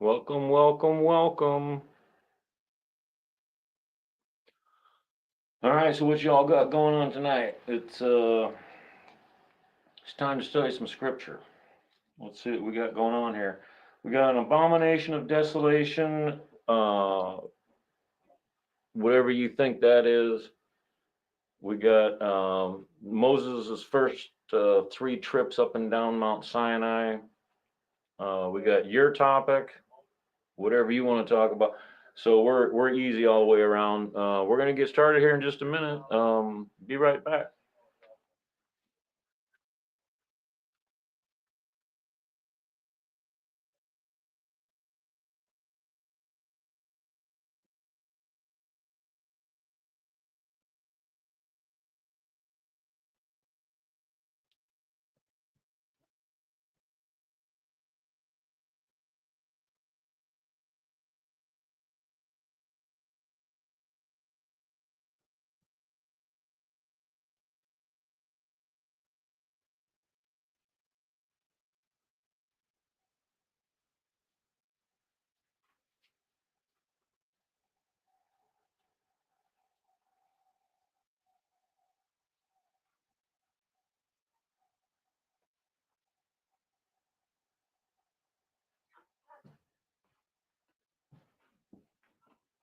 Welcome, welcome, welcome. All right, so what y'all got going on tonight? It's time to study some scripture. Let's see what we got going on here. We got an abomination of desolation, whatever you think that is. We got Moses' first three trips up and down Mount Sinai. We got your topic, whatever you want to talk about. So we're easy all the way around. We're gonna get started here in just a minute. Be right back.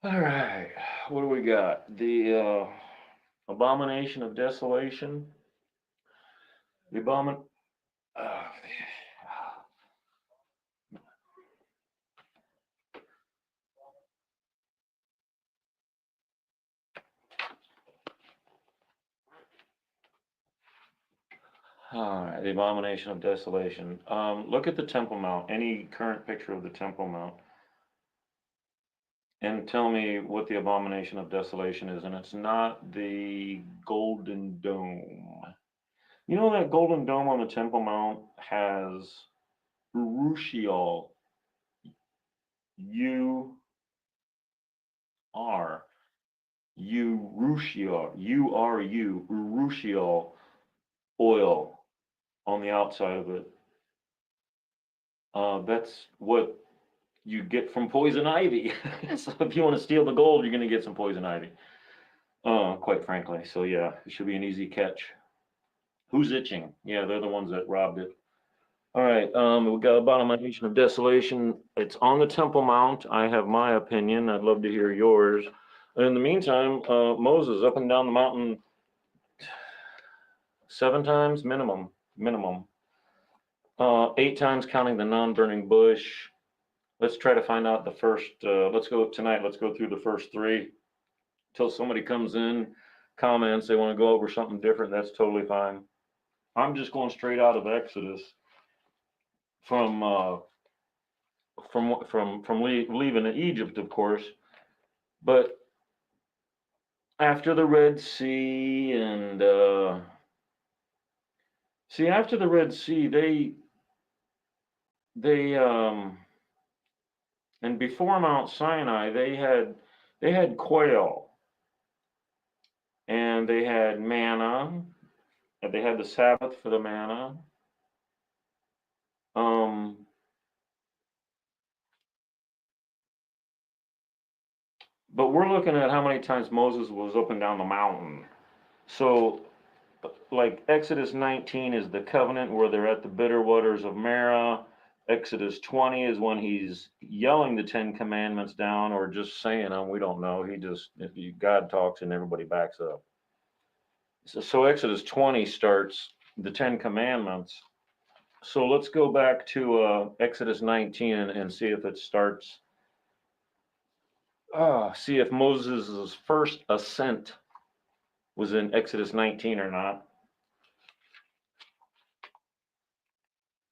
All right, what do we got? The abomination of desolation. The abomin. Uh, all right, the abomination of desolation. Look at the Temple Mount. Any current picture of the Temple Mount, and tell me what the abomination of desolation is. And it's not the Golden Dome. You know that Golden Dome on the Temple Mount has Urushiol. U R Urushiol. Urushiol oil on the outside of it. That's what you get from poison ivy. So if you want to steal the gold, you're going to get some poison ivy. Quite frankly. So yeah, it should be an easy catch. Who's itching? Yeah, they're the ones that robbed it. All right, we got Abomination of Desolation. It's on the Temple Mount. I have my opinion. I'd love to hear yours. In the meantime, Moses up and down the mountain 7 times minimum. Minimum. 8 times counting the non-burning bush. Let's try to find out the first. Let's go tonight. Let's go through the first three until somebody comes in, comments. They want to go over something different. That's totally fine. I'm just going straight out of Exodus from leaving Egypt, of course. But after the Red Sea and see, after the Red Sea, they and before Mount Sinai, they had quail and they had manna and they had the Sabbath for the manna. Um, but we're looking at how many times Moses was up and down the mountain. So, like Exodus 19 is the covenant where they're at the bitter waters of Marah. Exodus 20 is when he's yelling the Ten Commandments down or just saying them. We don't know. God talks and everybody backs up. So Exodus 20 starts the Ten Commandments. So let's go back to Exodus 19 and see if it starts. See if Moses' first ascent was in Exodus 19 or not.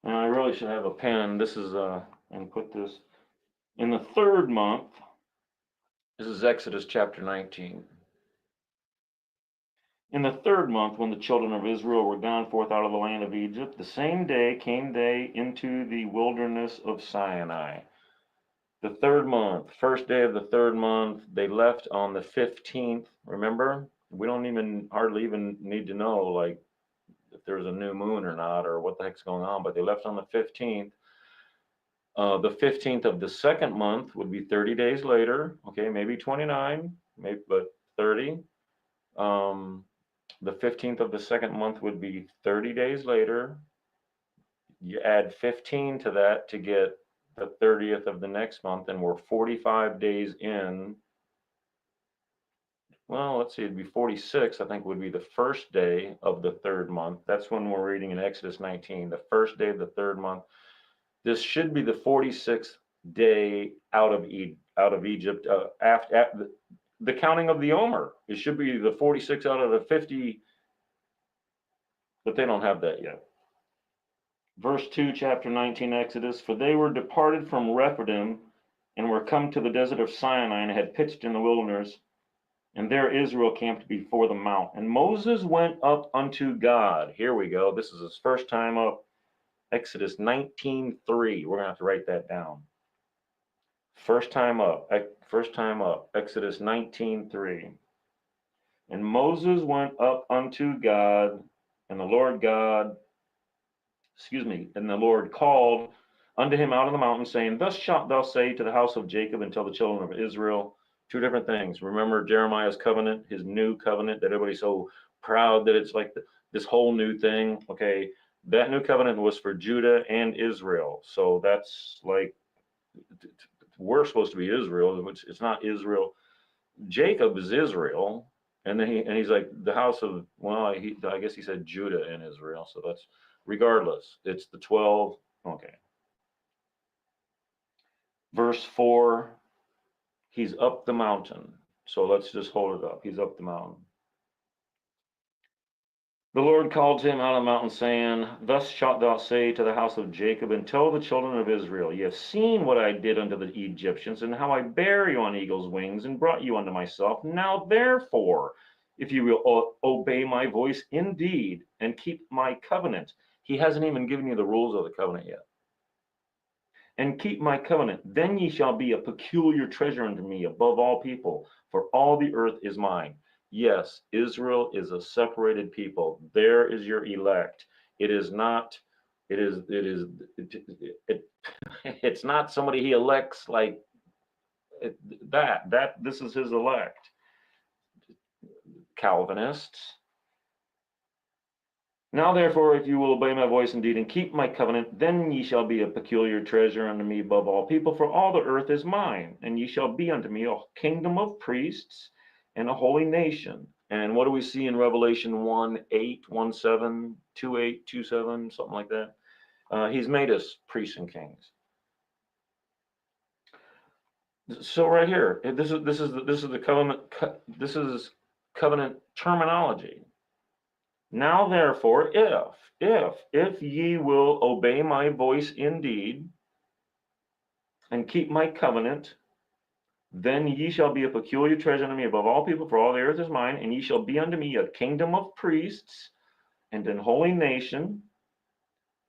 And I really should have a pen. This is and put this in the third month. This is Exodus chapter 19. In the third month, when the children of Israel were gone forth out of the land of Egypt, the same day came they into the wilderness of Sinai. The third month, first day of the third month, they left on the 15th. Remember? We don't even hardly even need to know like if there's a new moon or not or what the heck's going on, but they left on the 15th. The 15th of the second month would be 30 days later. Okay, maybe 29, maybe, but 30. Um, the 15th of the second month would be 30 days later. You add 15 to that to get the 30th of the next month, and we're 45 days in. Well, let's see, it'd be 46, I think would be the first day of the third month. That's when we're reading in Exodus 19, the first day of the third month. This should be the 46th day out of Egypt, after the counting of the Omer. It should be the 46 out of the 50, but they don't have that yet. Verse 2, chapter 19, Exodus. For they were departed from Rephidim and were come to the desert of Sinai and had pitched in the wilderness. And there Israel camped before the mount. And Moses went up unto God. Here we go. This is his first time up. Exodus 19:3. We're going to have to write that down. First time up. Exodus 19:3. And Moses went up unto God, and the Lord called unto him out of the mountain, saying, Thus shalt thou say to the house of Jacob and tell the children of Israel. Two different things. Remember Jeremiah's covenant, his new covenant that everybody's so proud that it's like this whole new thing. Okay, that new covenant was for Judah and Israel. So that's like, we're supposed to be Israel, which it's not Israel. Jacob is Israel. And then he's like the house of, well, I guess he said Judah and Israel. So that's, regardless, it's the 12. Okay. Verse 4, he's up the mountain. So let's just hold it up. He's up the mountain. The Lord called to him out of the mountain, saying, Thus shalt thou say to the house of Jacob, and tell the children of Israel, Ye have seen what I did unto the Egyptians, and how I bare you on eagle's wings, and brought you unto myself. Now therefore, if you will obey my voice indeed, and keep my covenant. He hasn't even given you the rules of the covenant yet. And keep my covenant, then ye shall be a peculiar treasure unto me above all people, for all the earth is mine. Yes, Israel is a separated people. There is your elect. It is not, it's not somebody he elects like this is his elect. Calvinists. Now therefore, if you will obey my voice indeed and keep my covenant, then ye shall be a peculiar treasure unto me above all people, for all the earth is mine, and ye shall be unto me a kingdom of priests and a holy nation. And what do we see in Revelation 1:8, 1:7, 2:8, 2:7, something like that? He's made us priests and kings. So right here, this is the covenant. This is covenant terminology. Now therefore, if ye will obey my voice indeed, and keep my covenant, then ye shall be a peculiar treasure unto me above all people, for all the earth is mine, and ye shall be unto me a kingdom of priests and an holy nation.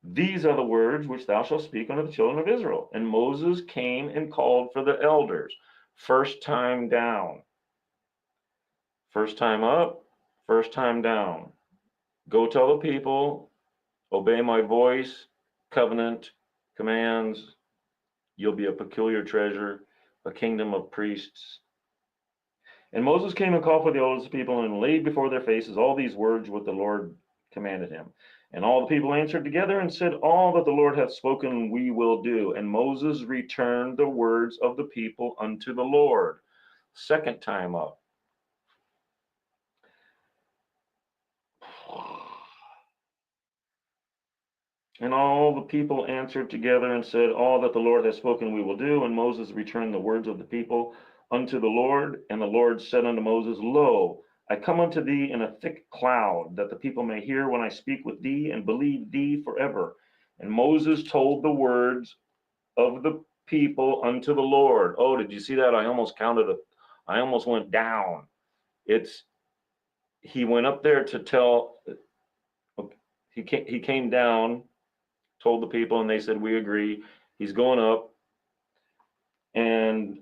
These are the words which thou shalt speak unto the children of Israel. And Moses came and called for the elders. First time down. First time up, first time down. Go tell the people, obey my voice, covenant, commands. You'll be a peculiar treasure, a kingdom of priests. And Moses came and called for the elders of the people and laid before their faces all these words which the Lord commanded him. And all the people answered together and said, All that the Lord hath spoken we will do. And Moses returned the words of the people unto the Lord. Second time up. And all the people answered together and said, All that the Lord hath spoken we will do. And Moses returned the words of the people unto the Lord. And the Lord said unto Moses, Lo, I come unto thee in a thick cloud, that the people may hear when I speak with thee, and believe thee forever. And Moses told the words of the people unto the Lord. Oh, did you see that? I almost went down. He went up there to tell, he came down, told the people, and they said, we agree. He's going up, and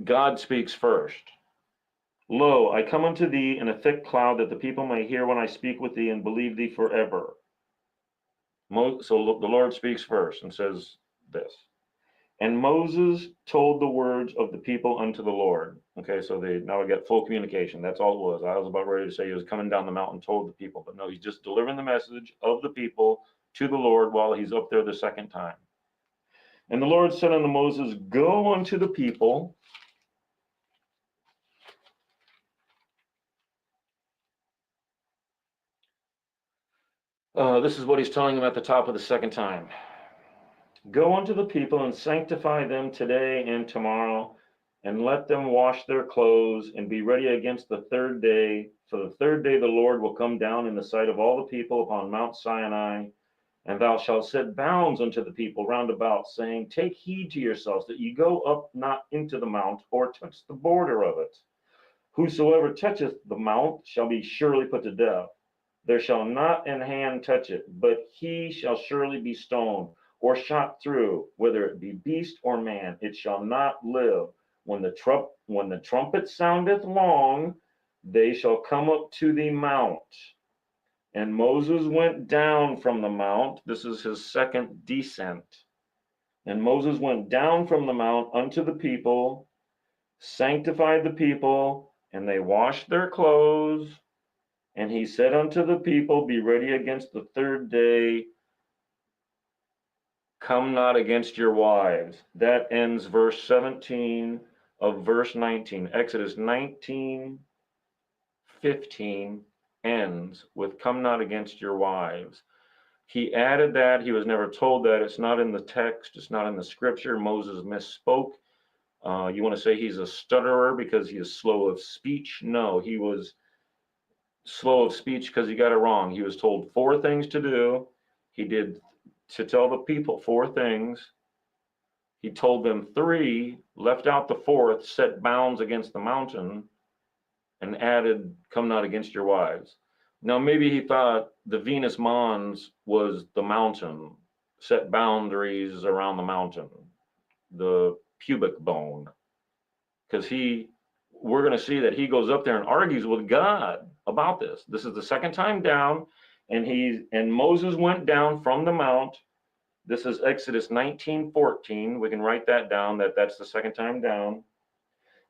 God speaks first. Lo, I come unto thee in a thick cloud, that the people may hear when I speak with thee, and believe thee forever. So the Lord speaks first and says, this. And Moses told the words of the people unto the Lord. Okay, so they now we get full communication. That's all it was. I was about ready to say he was coming down the mountain, told the people, but no, he's just delivering the message of the people to the Lord while he's up there the second time. And the Lord said unto Moses, go unto the people. This is what he's telling them at the top of the second time. Go unto the people and sanctify them today and tomorrow, and let them wash their clothes and be ready against the third day. For the third day the Lord will come down in the sight of all the people upon Mount Sinai, and thou shalt set bounds unto the people round about, saying, take heed to yourselves that ye go up not into the mount, or touch the border of it. Whosoever toucheth the mount shall be surely put to death. There shall not an hand touch it, but he shall surely be stoned, or shot through, whether it be beast or man, it shall not live. When the trumpet soundeth long, they shall come up to the mount. And Moses went down from the mount. This is his second descent. And Moses went down from the mount unto the people, sanctified the people, and they washed their clothes. And he said unto the people, be ready against the third day. Come not against your wives. That ends verse 17 of verse 19. Exodus 19:15 ends with come not against your wives. He added that. He was never told that. It's not in the text. It's not in the scripture. Moses misspoke. You want to say he's a stutterer because he is slow of speech? No, he was slow of speech because he got it wrong. He was told 4 things to do. He did to tell the people 4 things. He told them 3, left out the 4th, set bounds against the mountain, and added, come not against your wives. Now, maybe he thought the Venus Mons was the mountain, set boundaries around the mountain, the pubic bone, because we're going to see that he goes up there and argues with God about this. This is the second time down, and Moses went down from the mount. This is Exodus 19:14. We can write that down, that's the second time down.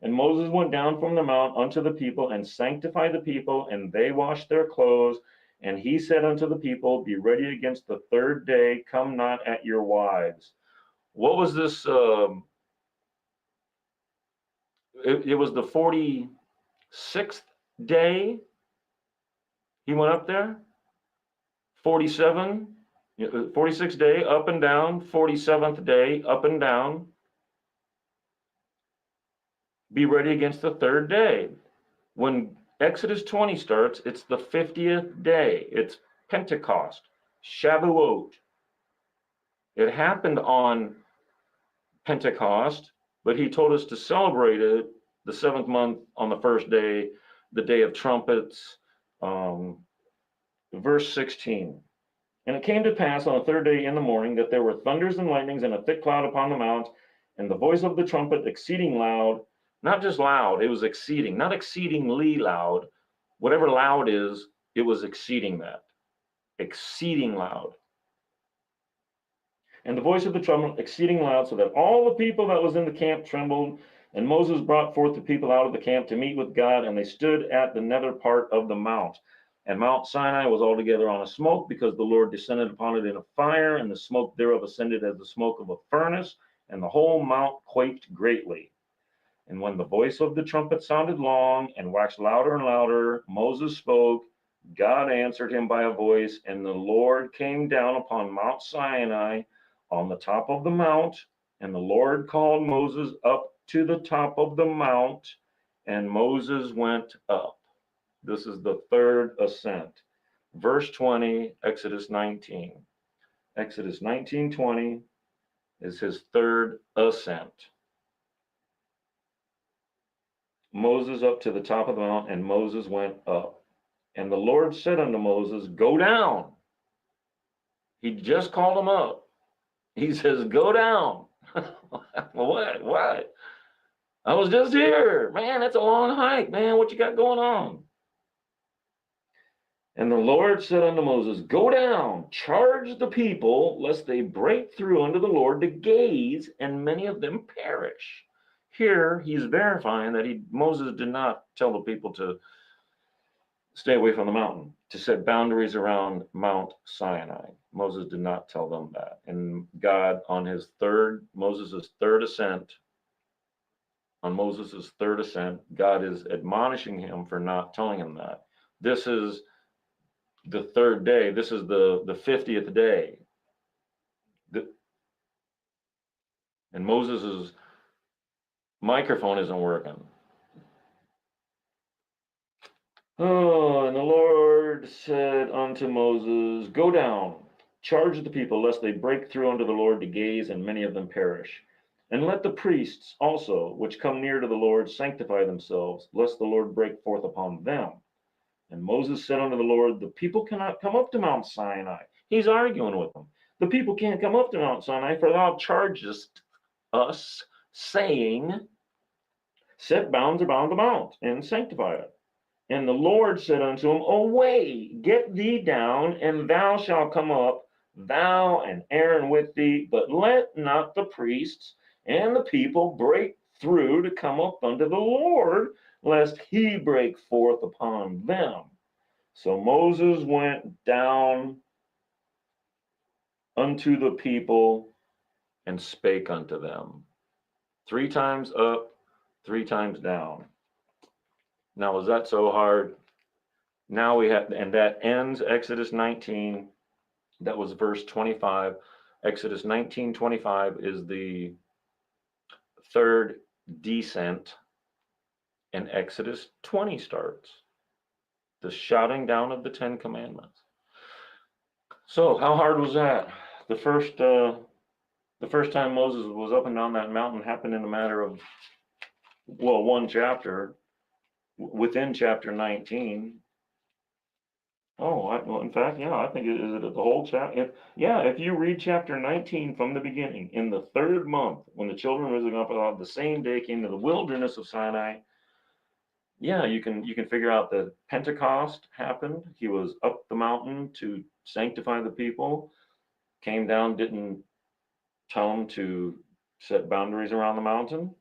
And Moses went down from the mount unto the people and sanctified the people, and they washed their clothes. And he said unto the people, be ready against the third day, come not at your wives. What was this? It was the 46th day he went up there. 46th day up and down, 47th day up and down. Be ready against the third day. When Exodus 20 starts, it's the 50th day. It's Pentecost, Shavuot. It happened on Pentecost, but he told us to celebrate it the 7th month on the first day, the day of trumpets. Verse 16. And it came to pass on the third day in the morning that there were thunders and lightnings and a thick cloud upon the mount, and the voice of the trumpet exceeding loud, not just loud, it was exceeding, not exceedingly loud. Whatever loud is, it was exceeding that, exceeding loud. And the voice of the trumpet exceeding loud, so that all the people that was in the camp trembled. And Moses brought forth the people out of the camp to meet with God, and they stood at the nether part of the mount. And Mount Sinai was altogether on a smoke, because the Lord descended upon it in a fire, and the smoke thereof ascended as the smoke of a furnace, and the whole mount quaked greatly. And when the voice of the trumpet sounded long, and waxed louder and louder, Moses spoke, God answered him by a voice, and the Lord came down upon Mount Sinai on the top of the mount, and the Lord called Moses up to the top of the mount, and Moses went up. This is the third ascent. Verse 20, Exodus 19. Exodus 19:20 is his third ascent. Moses up to the top of the mount, and Moses went up. And the Lord said unto Moses, go down. He just called him up. He says, go down. What? I was just here. Man, that's a long hike, man. What you got going on? And the Lord said unto Moses, Go down, charge the people, lest they break through unto the Lord to gaze, and many of them perish. Here he's verifying that Moses did not tell the people to stay away from the mountain, to set boundaries around Mount Sinai. Moses did not tell them that. And God, on Moses' third ascent, God is admonishing him for not telling him that. This is the third day. This is the 50th day. And Moses' microphone isn't working. Oh, and the Lord said unto Moses, Go down, charge the people, lest they break through unto the Lord to gaze, and many of them perish. And let the priests also, which come near to the Lord, sanctify themselves, lest the Lord break forth upon them. And Moses said unto the Lord, The people cannot come up to Mount Sinai. He's arguing with them. The people can't come up to Mount Sinai, for thou chargest us, saying, Set bounds around the mount, and sanctify it. And the Lord said unto him, Away, get thee down, and thou shalt come up, thou and Aaron with thee, but let not the priests and the people break through to come up unto the Lord, lest he break forth upon them. So Moses went down unto the people and spake unto them. 3 times up, 3 times down. Now, was that so hard? Now we have, and that ends Exodus 19. That was verse 25. Exodus 19:25 is the third descent, and Exodus 20 starts. The shouting down of the 10 commandments. So how hard was that? The first time Moses was up and down that mountain happened in a matter of, well, 1 chapter, within chapter 19. Oh, well, in fact, yeah, I think is it the whole chapter? Yeah, if you read chapter 19 from the beginning, in the 3rd month, when the children of Israel the same day came to the wilderness of Sinai, yeah, you can figure out that Pentecost happened. He was up the mountain to sanctify the people, came down, didn't tell them to set boundaries around the mountain.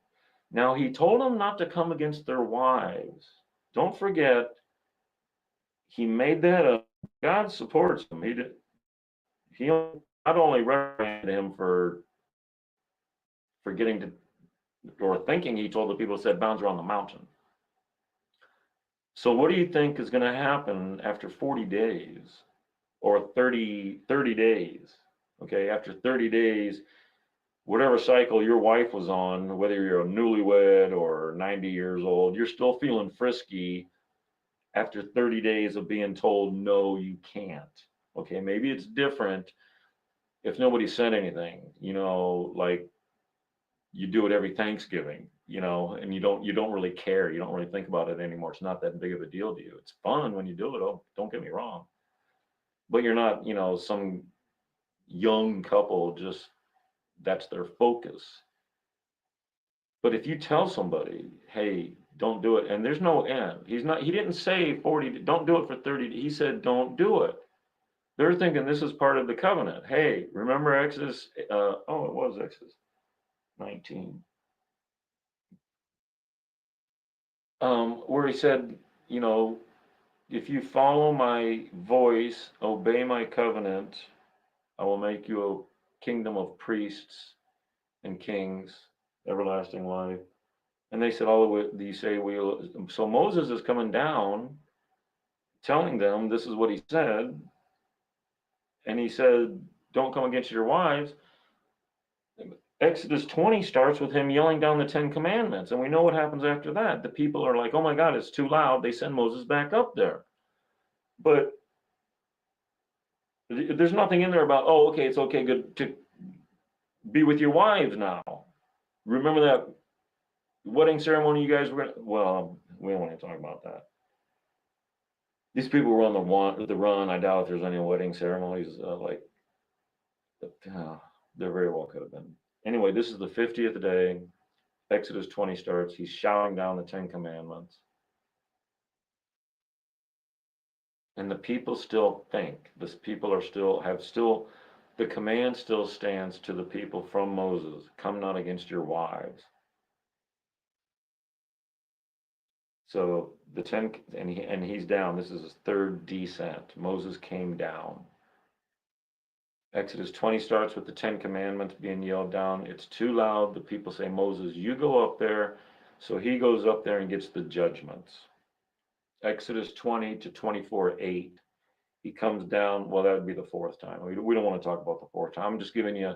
Now he told them not to come against their wives. Don't forget, he made that up. God supports him. He not only reprimanded him for getting to, or thinking he told the people to set bounds around the mountain. So what do you think is going to happen after 40 days or 30 days? Okay, after 30 days, whatever cycle your wife was on, whether you're a newlywed or 90 years old, you're still feeling frisky after 30 days of being told, no, you can't. Okay, maybe it's different if nobody said anything, like you do it every Thanksgiving, and you don't really care. You don't really think about it anymore. It's not that big of a deal to you. It's fun when you do it. Oh, don't get me wrong. But you're not, some young couple just that's their focus. But if you tell somebody, hey, don't do it, and there's no end. He didn't say 40, don't do it for 30. He said, don't do it. They're thinking this is part of the covenant. Hey, remember Exodus? It was Exodus 19. Where he said, if you follow my voice, obey my covenant, I will make you a kingdom of priests and kings, everlasting life. And they said, all of it, you say we. So Moses is coming down, telling them this is what he said. And he said, don't come against your wives. Exodus 20 starts with him yelling down the 10 commandments. And we know what happens after that. The people are like, oh my God, it's too loud. They send Moses back up there. But there's nothing in there about, oh, okay, it's okay, good to be with your wives now. Remember that wedding ceremony you guys were, well, we don't want to talk about that. These people were on the run. I doubt if there's any wedding ceremonies there very well could have been. Anyway, this is the 50th day. Exodus 20 starts. He's shouting down the 10 commandments. And the people still think, the people are still, the command still stands to the people from Moses, come not against your wives. So the 10, and he's down. This is his third descent. Moses came down. Exodus 20 starts with the 10 commandments being yelled down. It's too loud. The people say, Moses, you go up there. So he goes up there and gets the judgments. Exodus 20 to 24, 8. He comes down. Well, that would be the fourth time. We don't want to talk about the fourth time. I'm just giving you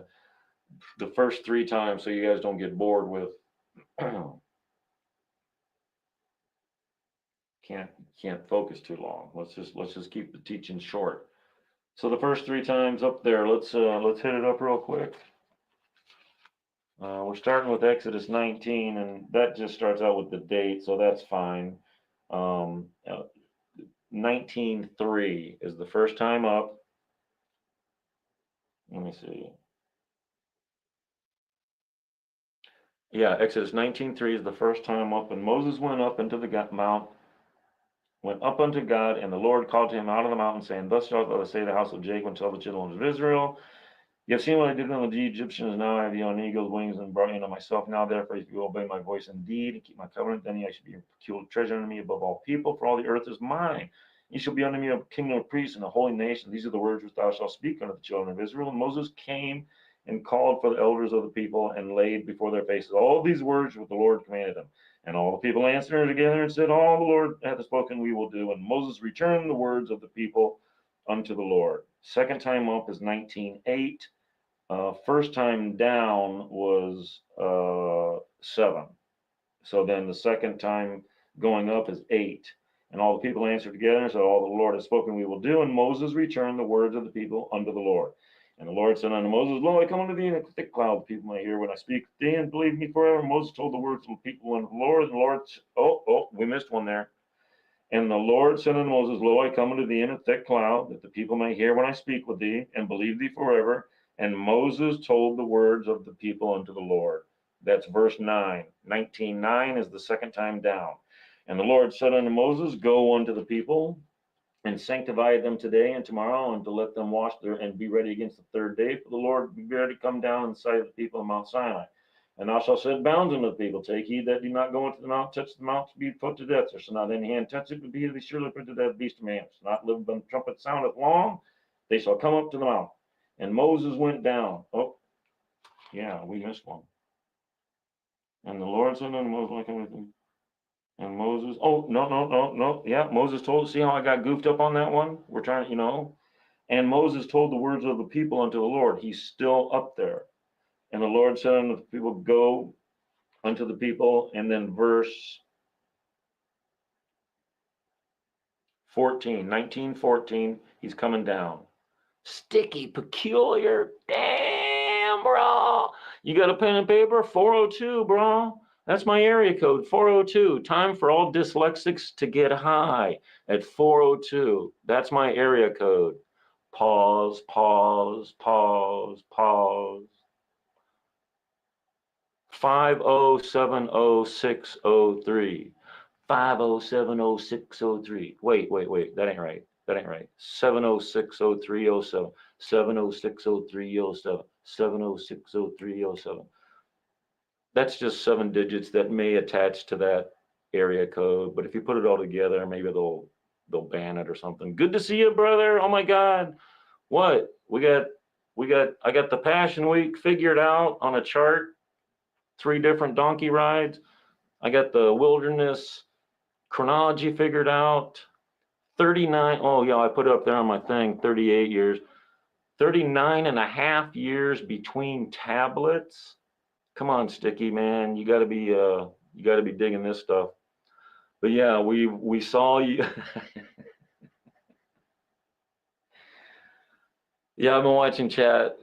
the first three times so you guys don't get bored with can't focus too long. Let's just keep the teaching short. So the first three times up there, let's hit it up real quick. We're starting with Exodus 19, and that just starts out with the date, so that's fine. 19:3 is the first time up. Let me see. Yeah, Exodus 19:3 is the first time up, and Moses went up into the mount, went up unto God, and the Lord called to him out of the mountain, saying, Thus shalt thou say to the house of Jacob, and tell the children of Israel, You have seen what I did unto the Egyptians, now I have you on eagle's wings, and brought you unto myself. Now therefore, if you obey my voice indeed, and keep my covenant, then ye shall be a peculiar treasure unto me above all people, for all the earth is mine. Ye shall be unto me a kingdom of priests and a holy nation. These are the words which thou shalt speak unto the children of Israel. And Moses came and called for the elders of the people, and laid before their faces all these words which the Lord commanded them. And all the people answered together and said, All the Lord hath spoken, we will do. And Moses returned the words of the people unto the Lord. Second time up is 19:8. First time down was 7. So then the second time going up is 8. And all the people answered together and said, All the Lord has spoken, we will do. And Moses returned the words of the people unto the Lord. And the Lord said unto Moses, Lo, I come unto thee in a thick cloud, the people may hear when I speak to thee, and believe me forever. And Moses told the words of the people unto the Lord. And the Lord, we missed one there. And the Lord said unto Moses, Lo, I come unto thee in a thick cloud, that the people may hear when I speak with thee, and believe thee forever. And Moses told the words of the people unto the Lord. That's verse 9. 19:9 is the second time down. And the Lord said unto Moses, Go unto the people, and sanctify them today and tomorrow, and to let them wash their and be ready against the third day. For the Lord be ready to come down in the sight of the people of Mount Sinai. And thou shalt set bounds unto the people. Take heed that do not go into the mount, touch the mount, to be put to death. There shall not any hand touch it, but be surely put to death, beast of man. Shall not live when the trumpet soundeth long. They shall come up to the mount. And Moses went down. Oh, yeah, we missed one. And the Lord said unto Moses, like everything. And Moses, oh, no. Yeah, Moses told, see how I got goofed up on that one? We're trying, And Moses told the words of the people unto the Lord. He's still up there. And the Lord said unto the people, Go unto the people. And then verse 14, 19:14, he's coming down. Sticky, peculiar. Damn, bro. You got a pen and paper? 402, bro. That's my area code, 402. Time for all dyslexics to get high at 402. That's my area code. Pause, pause, pause, pause. 5070603. 5070603. Wait. That ain't right. 7060307. 7060307. 7060307. That's just 7 digits that may attach to that area code, but if you put it all together, maybe they'll ban it or something. Good to see you, brother. Oh my God. What? I got the Passion Week figured out on a chart. 3 different donkey rides. I got the wilderness chronology figured out. 39. Oh, yeah, I put it up there on my thing. 38 years. 39 and a half years between tablets. Come on, Sticky, man. You got to be digging this stuff. But yeah, we saw you. Yeah, I've been watching chat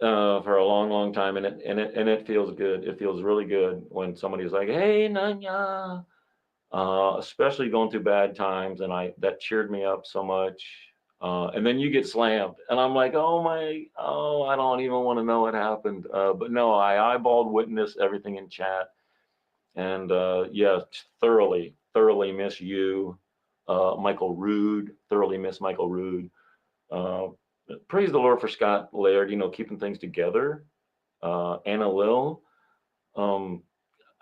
for a long time, and it feels good. It feels really good when somebody's like, "Hey, Nanya," especially going through bad times, and that cheered me up so much. And then you get slammed, and I'm like, I don't even want to know what happened. But no, I eyeballed, witnessed everything in chat, and yeah, thoroughly miss you. Michael Rood, thoroughly miss Michael Rood. Uh, Praise the Lord for Scott Laird, keeping things together. Anna Lil, um,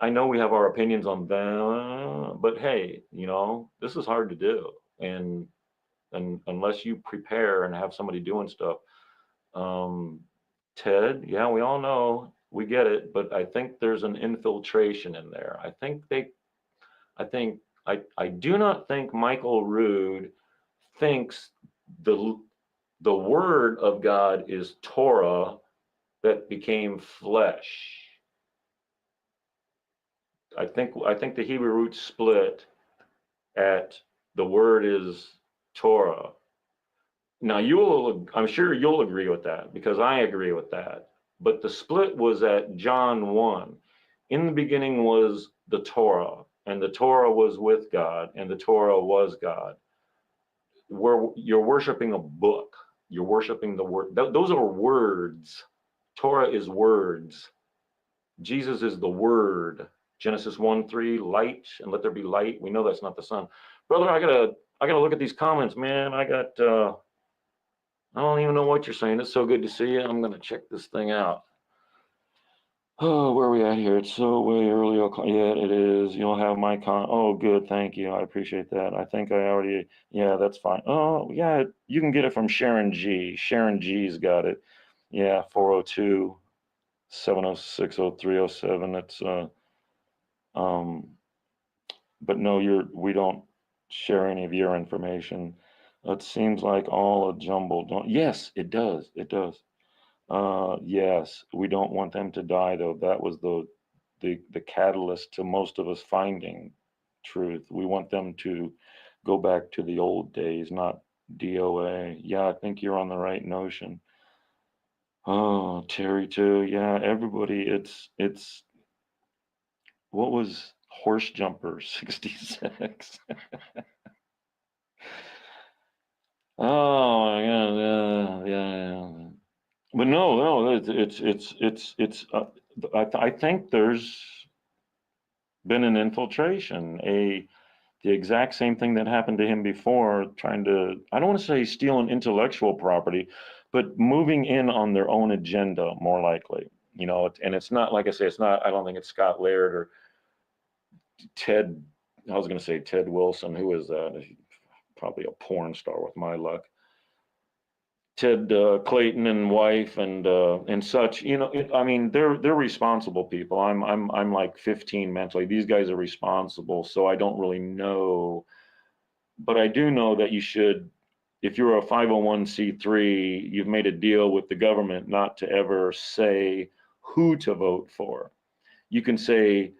I know we have our opinions on them, but hey, this is hard to do. And unless you prepare and have somebody doing stuff, um, Ted, yeah, we all know, we get it, but I think there's an infiltration in there. I do not think Michael Rood thinks the the word of God is Torah that became flesh. I think the Hebrew root split at the word is Torah. Now I'm sure you'll agree with that because I agree with that. But the split was at John 1. In the beginning was the Torah, and the Torah was with God, and the Torah was God. Where you're worshiping a book, you're worshiping the word. Those are words. Torah is words. Jesus is the word. Genesis 1:3, light, and let there be light. We know that's not the sun. Brother, I gotta look at these comments, man. I don't even know what you're saying. It's so good to see you. I'm gonna check this thing out. Oh, where are we at here? It's so way early. Yeah, it is. You'll have my Oh, good. Thank you. I appreciate that. I think I already. Yeah, that's fine. Oh, yeah. You can get it from Sharon G. Sharon G's got it. Yeah, 402 706 0307. That's um. But no, we don't share any of your information. It seems like all a jumble. Don't. Yes, it does. It does. Yes, we don't want them to die though. That was the catalyst to most of us finding truth. We want them to go back to the old days, not DOA. Yeah, I think you're on the right notion. Oh, Terry too. Yeah, everybody. It's what was Horse Jumper 66? Oh, yeah, yeah, yeah. But no, it's. I think there's been an infiltration, the exact same thing that happened to him before, trying to, I don't want to say steal an intellectual property, but moving in on their own agenda, more likely. And it's not, like I say, it's not. I don't think it's Scott Laird or Ted. I was going to say Ted Wilson. Who is that? Probably a porn star with my luck. Ted Clayton and wife and such. I mean, they're responsible people. I'm like 15 mentally. These guys are responsible, so I don't really know, but I do know that you should. If you're a 501c3, you've made a deal with the government not to ever say who to vote for. You can say,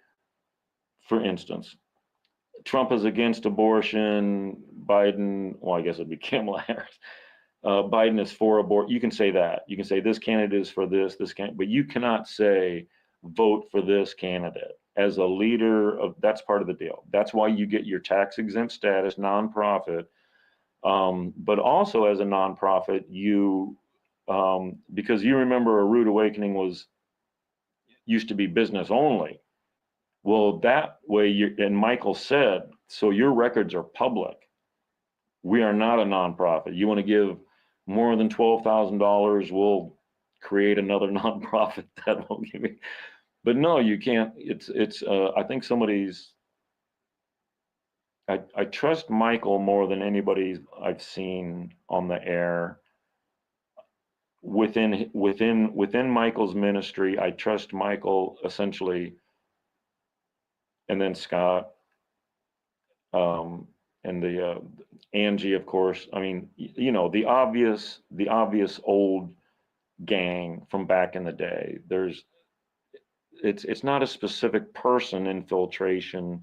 for instance, Trump is against abortion. Biden, well, I guess it'd be Kamala Harris. Biden is for abort. You can say that. You can say this candidate is for this candidate, but you cannot say vote for this candidate. As a leader of, that's part of the deal. That's why you get your tax exempt status, nonprofit. But also as a nonprofit, because you remember a rude awakening used to be business only. Well, that way and Michael said, so your records are public. We are not a nonprofit. You want to give more than $12,000, we'll create another nonprofit that will give you. But no, you can't. I think I trust Michael more than anybody I've seen on the air. Within Michael's ministry, I trust Michael essentially, and then Scott, and the Angie, of course. I mean, the obvious old gang from back in the day. It's not a specific person infiltration.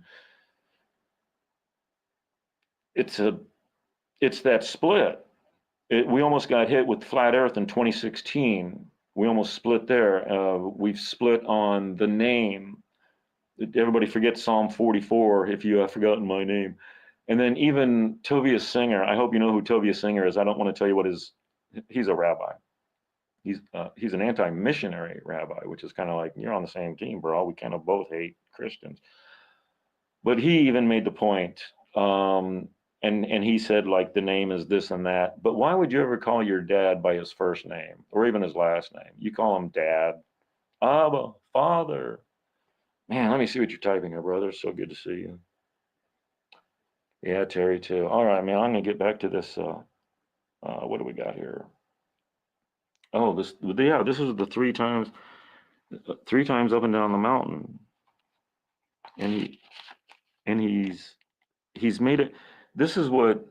It's that split. We almost got hit with flat Earth in 2016. We almost split there. We've split on the name. Everybody forgets Psalm 44. If you have forgotten my name, and then even Tobias Singer. I hope you know who Tobias Singer is. I don't want to tell you he's a rabbi. He's an anti-missionary rabbi, which is kind of like, you're on the same team, bro. We kind of both hate Christians. But he even made the point, and he said like the name is this and that. But why would you ever call your dad by his first name or even his last name? You call him Dad, Abba, Father. Man, let me see what you're typing here, brother. It's so good to see you. Yeah, Terry too. All right, man. I'm gonna get back to this. What do we got here? Oh, this is the three times up and down the mountain, and he's made it. This is what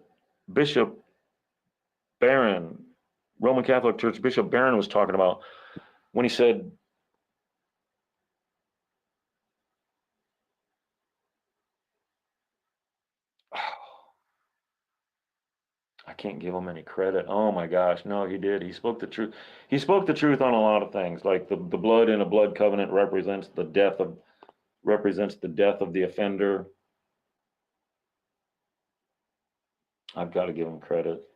Bishop Barron, Roman Catholic Church Bishop Barron was talking about when he said, I can't give him any credit. Oh my gosh, no, he did. He spoke the truth. He spoke the truth on a lot of things, like the blood in a blood covenant represents the death of the offender. I've got to give him credit.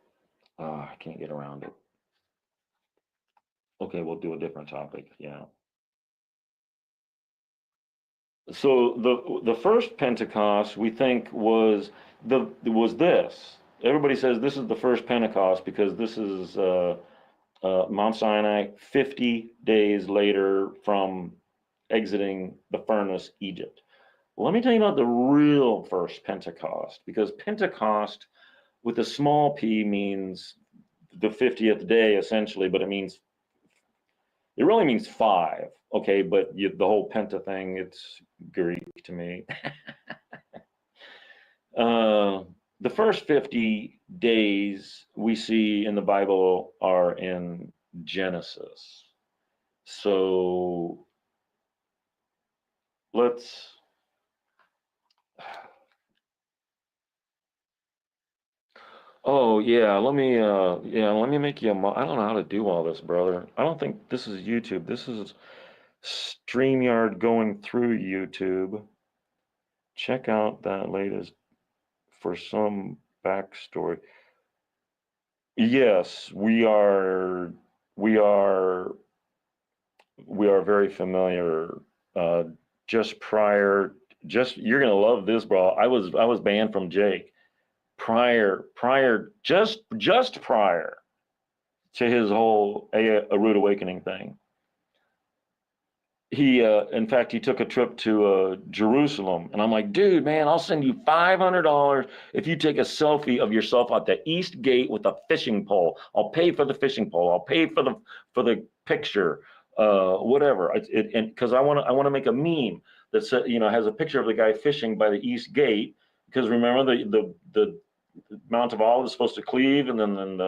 I can't get around it. Okay, we'll do a different topic. Yeah. So the first Pentecost we think was this. Everybody says this is the first Pentecost because this is Mount Sinai 50 days later from exiting the furnace, Egypt. Well, let me tell you about the real first Pentecost, because Pentecost with a small p means the 50th day essentially, but it really means five. Okay, but the whole Penta thing, it's Greek to me. The first 50 days we see in the Bible are in Genesis. So let's, oh let me make you I don't know how to do all this, brother. I don't think this is YouTube. This is StreamYard going through YouTube. Check out that latest for some backstory. Yes, we are we are very familiar. Uh, just prior, just you're gonna love this, bro. I was banned from Jake just prior to his whole a rude awakening thing. He in fact he took a trip to Jerusalem, and I'm like, dude, man, I'll send you $500 if you take a selfie of yourself at the east gate with a fishing pole. I'll pay for the fishing pole. I'll pay for the picture, whatever. And because I want to make a meme that has a picture of the guy fishing by the east gate, because remember the Mount of Olives is supposed to cleave and then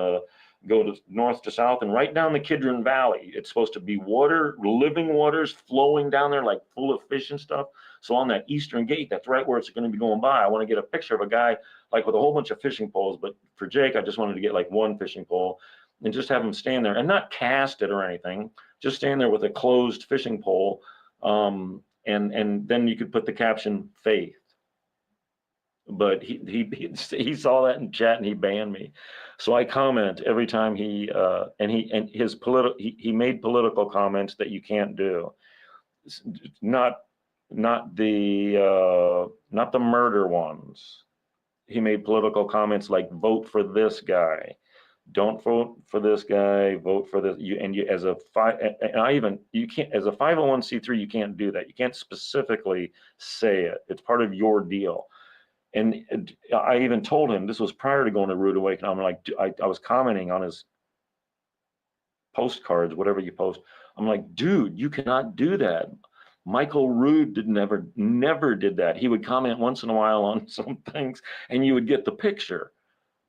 go to north to south, and right down the Kidron Valley, it's supposed to be water, living waters flowing down there like full of fish and stuff. So on that eastern gate, that's right where it's going to be going by. I want to get a picture of a guy like with a whole bunch of fishing poles, but for Jake, I just wanted to get like one fishing pole and just have him stand there and not cast it or anything, just stand there with a closed fishing pole. And then you could put the caption faith. But he saw that in chat and he banned me. So I comment every time he made political comments that you can't do. Not not the murder ones. He made political comments like vote for this guy, don't vote for this guy, vote for this. You as a you can't, as a 501c3, you can't do that. You can't specifically say it. It's part of your deal. And I even told him, this was prior to going to Rude Awakening. I'm like, I was commenting on his postcards, whatever you post. I'm like, dude, you cannot do that. Michael Rood never did that. He would comment once in a while on some things and you would get the picture,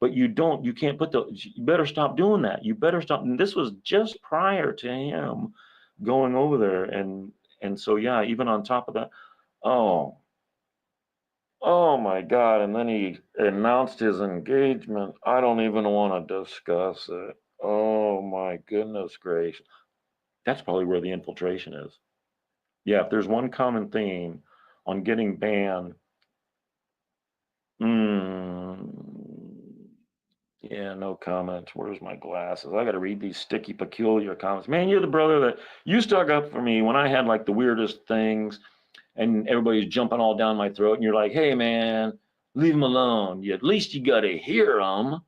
but you can't you better stop doing that. You better stop. And this was just prior to him going over there. And so, yeah, even on top of that, oh my God. And then he announced his engagement. I don't even want to discuss it. Oh my goodness gracious. That's probably where the infiltration is. Yeah, if there's one common theme on getting banned, yeah, no comments. Where's my glasses? I got to read these sticky, peculiar comments. Man, you're the brother that you stuck up for me when I had like the weirdest things and everybody's jumping all down my throat. And you're like, hey, man, Leave him alone. At least you got to hear him.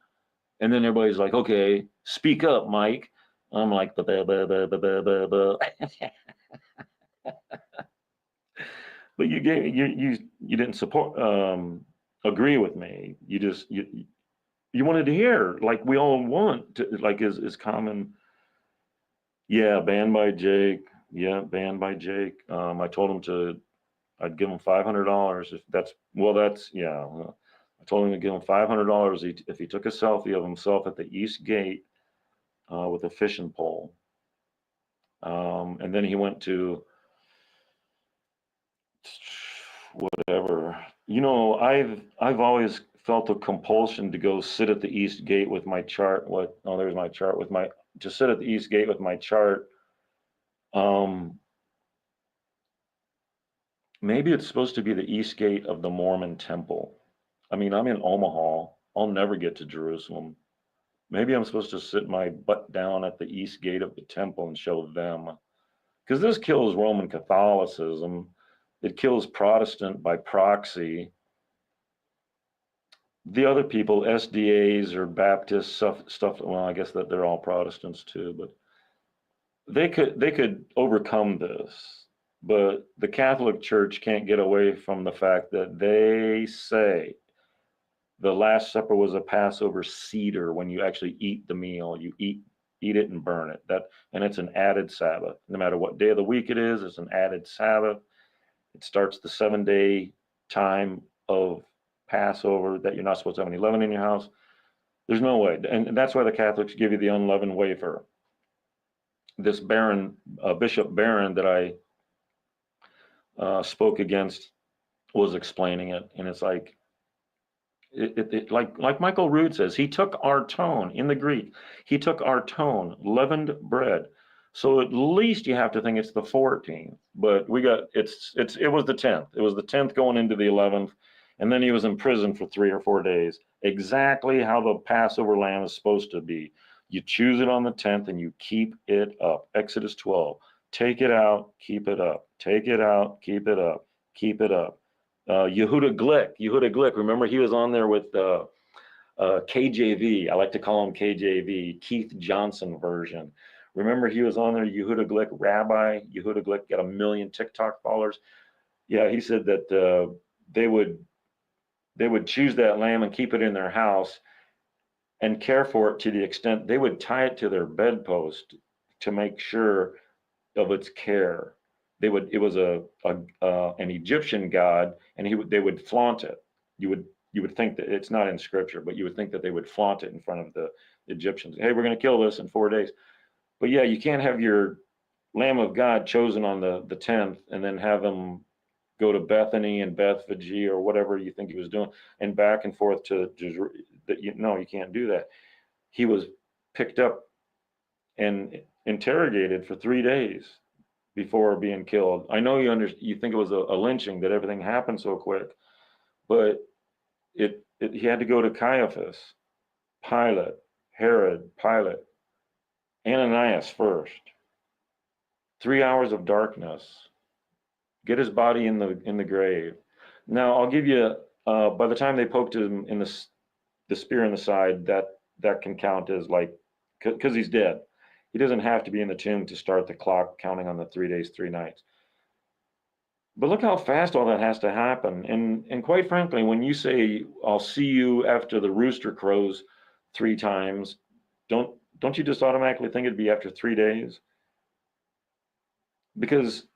And then everybody's like, okay, speak up, Mike. I'm like, "Buh, buh, buh, buh, buh, buh, buh, buh." But you didn't support agree with me. You wanted to hear, like we all want to, like is common. Yeah, banned by Jake. Yeah, banned by Jake. I told him I'd give him $500 if that's yeah. I told him to give him $500 if he took a selfie of himself at the East Gate with a fishing pole. And then he went to whatever. I've always felt a compulsion to go sit at the East Gate with my chart. There's my chart with my to sit at the East Gate with my chart. Um, Maybe it's supposed to be the East Gate of the Mormon Temple. I mean, I'm in Omaha. I'll never get to Jerusalem. Maybe I'm supposed to sit my butt down at the East Gate of the temple and show them. Because this kills Roman Catholicism. It kills Protestant by proxy. The other people, SDAs or Baptists, stuff. Well, I guess that they're all Protestants too, but they could overcome this. But the Catholic Church can't get away from the fact that they say the Last Supper was a Passover seder. When you actually eat the meal, you eat it and burn it. And it's an added Sabbath. No matter what day of the week it is, it's an added Sabbath. It starts the 7-day time of Passover that you're not supposed to have any leaven in your house. There's no way, and that's why the Catholics give you the unleavened wafer. This Bishop Barron that I spoke against was explaining it, and it's like like Michael Rood says, he took our tone in the Greek. He took our tone, leavened bread. So at least you have to think it's the 14th, but it was the 10th. It was the 10th going into the 11th, and then he was in prison for 3 or 4 days. Exactly how the Passover lamb is supposed to be. You choose it on the 10th and you keep it up. Exodus 12. Take it out, keep it up. Take it out, keep it up. Keep it up. Yehuda Glick. Remember, he was on there with KJV. I like to call him KJV, Keith Johnson version. Remember, he was on there. Yehuda Glick, Rabbi Yehuda Glick, got 1 million TikTok followers. Yeah, he said that they would choose that lamb and keep it in their house and care for it to the extent they would tie it to their bedpost to make sure of its care. It was an Egyptian god, and they would flaunt it. You would think that it's not in scripture, but you would think that they would flaunt it in front of the Egyptians. Hey, we're going to kill this in 4 days. But yeah, you can't have your Lamb of God chosen on the 10th and then have him go to Bethany and Bethphage or whatever you think he was doing and back and forth to Jerusalem. No, you can't do that. He was picked up and interrogated for 3 days before being killed. I know you think it was a lynching, that everything happened so quick, but he had to go to Caiaphas, Pilate, Herod, Pilate, Ananias first. 3 hours of darkness. Get his body in the grave. Now I'll give you. By the time they poked him in the spear in the side, that can count as like, because he's dead. He doesn't have to be in the tomb to start the clock counting on the 3 days, 3 nights. But look how fast all that has to happen. And quite frankly, when you say, I'll see you after the rooster crows 3 times, don't you just automatically think it'd be after 3 days? Because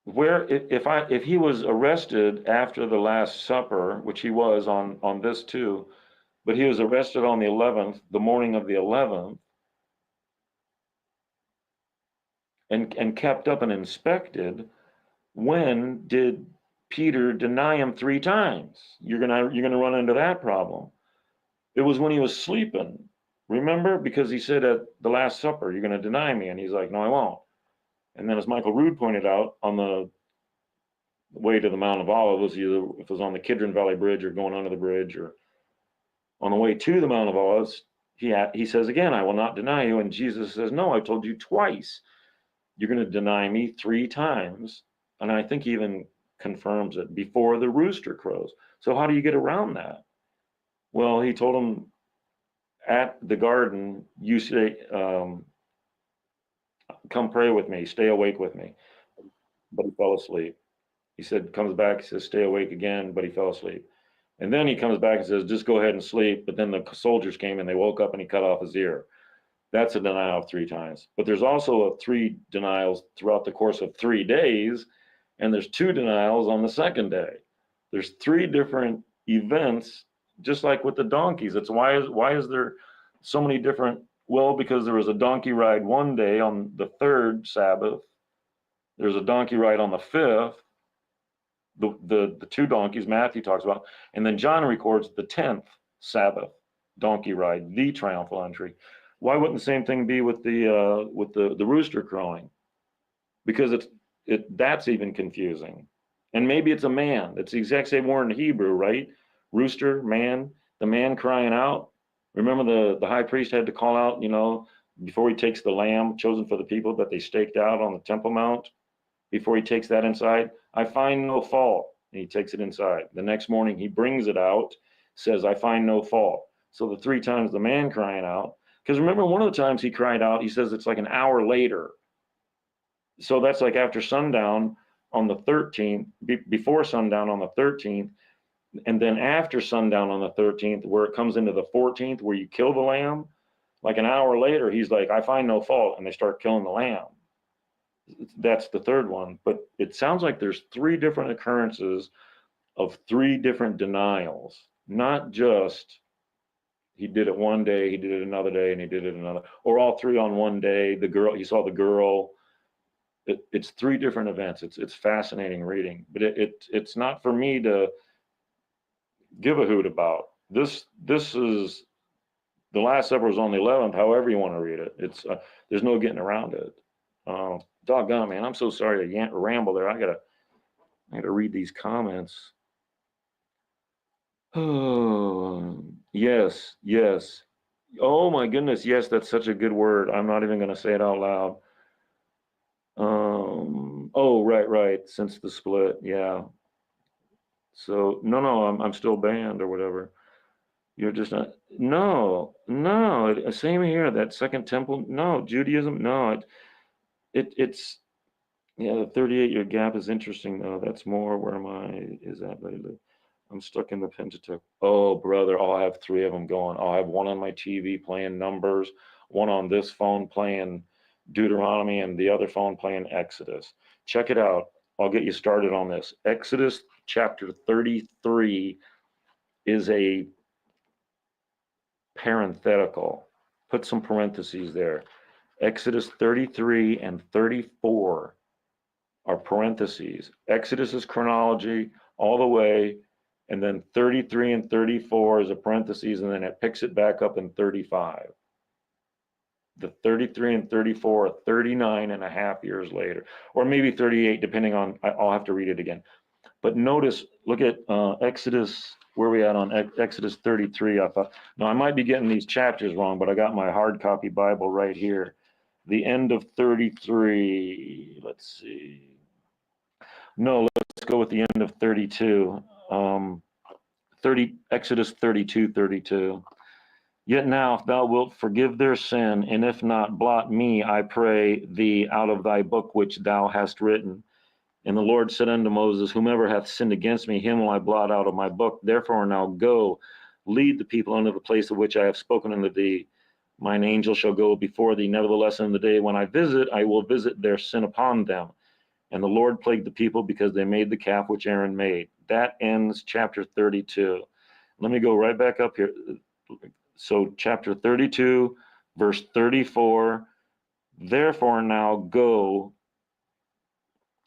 if he was arrested after the Last Supper, which he was on this too, but he was arrested on the 11th, the morning of the 11th, and kept up and inspected, when did Peter deny him 3 times? You're gonna run into that problem. It was when he was sleeping. Remember? Because he said at the Last Supper, you're gonna deny me, and he's like, no, I won't. And then, as Michael Rood pointed out, on the way to the Mount of Olives, either if it was on the Kidron Valley Bridge or going under the bridge, or on the way to the Mount of Olives, he says again, I will not deny you. And Jesus says, no, I told you twice. You're going to deny me 3 times. And I think even confirms it, before the rooster crows. So how do you get around that? Well, he told him at the garden, you say, come pray with me, stay awake with me. But he fell asleep. He said, comes back, he says, stay awake again, but he fell asleep. And then he comes back and says, just go ahead and sleep. But then the soldiers came and they woke up and he cut off his ear. That's a denial of 3 times. But there's also 3 denials throughout the course of 3 days. And there's 2 denials on the second day. There's 3 different events, just like with the donkeys. It's why is there so many different? Well, because there was a donkey ride one day on the 3rd Sabbath. There's a donkey ride on the 5th. The 2 donkeys Matthew talks about, and then John records the 10th Sabbath donkey ride, the triumphal entry. Why wouldn't the same thing be with the rooster crowing? Because that's even confusing. And maybe it's a man. It's the exact same word in Hebrew, right? Rooster, man, the man crying out. Remember the high priest had to call out, before he takes the lamb chosen for the people that they staked out on the Temple Mount. Before he takes that inside, I find no fault. And he takes it inside. The next morning he brings it out, says, I find no fault. So the 3 times the man crying out, because remember one of the times he cried out, he says it's like an hour later. So that's like after sundown on the 13th, before sundown on the 13th, and then after sundown on the 13th, where it comes into the 14th, where you kill the lamb, like an hour later, he's like, I find no fault, and they start killing the lamb. That's the 3rd one, but it sounds like there's 3 different occurrences of 3 different denials, not just he did it one day, he did it another day, and he did it another, or all 3 on one day. The girl, he saw the girl. It's 3 different events. It's fascinating reading, but it's not for me to give a hoot about. This is the Last Supper was on the 11th. However you want to read it, it's there's no getting around it. Doggone, man, I'm so sorry to ramble there. I gotta read these comments. Oh, yes. Oh my goodness, yes, that's such a good word. I'm not even gonna say it out loud. Oh, right, since the split, yeah. So no, I'm still banned or whatever. You're just not. No, same here. That Second Temple, no. Judaism, no. It's yeah. The 38-year gap is interesting though. That's more where my is at lately. I'm stuck in the Pentateuch. Oh, brother, I'll have 3 of them going. I'll have one on my TV playing Numbers, one on this phone playing Deuteronomy, and the other phone playing Exodus. Check it out. I'll get you started on this. Exodus chapter 33 is a parenthetical. Put some parentheses there. Exodus 33 and 34 are parentheses. Exodus is chronology all the way, and then 33 and 34 is a parentheses, and then it picks it back up in 35. The 33 and 34 are 39 and a half years later, or maybe 38, depending on, I'll have to read it again. But notice, look at Exodus, where we at on Exodus 33. I thought, no, I might be getting these chapters wrong, but I got my hard copy Bible right here. The end of 33, let's see. No, let's go with the end of 32. 30, Exodus 32. Yet now, if thou wilt forgive their sin, and if not, blot me, I pray thee, out of thy book which thou hast written. And the Lord said unto Moses, whomever hath sinned against me, him will I blot out of my book. Therefore now go, lead the people unto the place of which I have spoken unto thee. Mine angel shall go before thee. Nevertheless, in the day when I visit, I will visit their sin upon them. And the Lord plagued the people because they made the calf which Aaron made. That ends chapter 32. Let me go right back up here. So chapter 32, verse 34, therefore now go,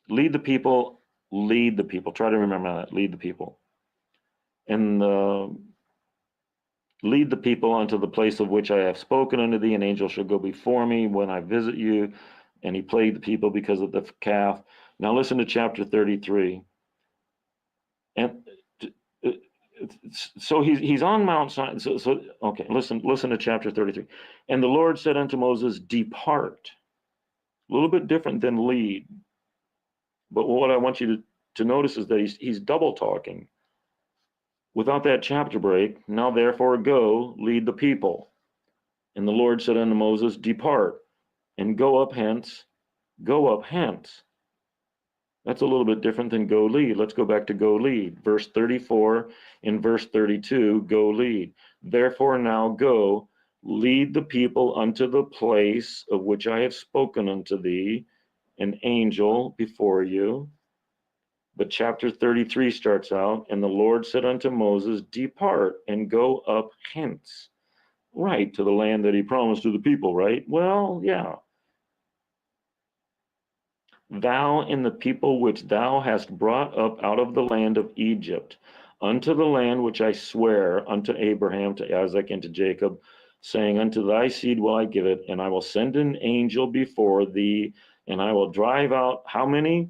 lead the people. Try to remember that, lead the people. And lead the people unto the place of which I have spoken unto thee. An angel shall go before me when I visit you. And he plagued the people because of the calf. Now listen to chapter 33. And so he's on Mount Sinai. So okay, listen to chapter 33. And the Lord said unto Moses, depart. A little bit different than lead. But what I want you to to notice is that he's double talking. Without that chapter break, now therefore go, lead the people. And the Lord said unto Moses, depart, and go up hence, go up hence. That's a little bit different than go lead. Let's go back to go lead. Verse 34 and verse 32, go lead. Therefore now go, lead the people unto the place of which I have spoken unto thee, an angel before you. But chapter 33 starts out, and the Lord said unto Moses, depart and go up hence. Right, to the land that he promised to the people, right? Well, yeah. Thou and the people which thou hast brought up out of the land of Egypt, unto the land which I swear unto Abraham, to Isaac, and to Jacob, saying, unto thy seed will I give it, and I will send an angel before thee, and I will drive out how many?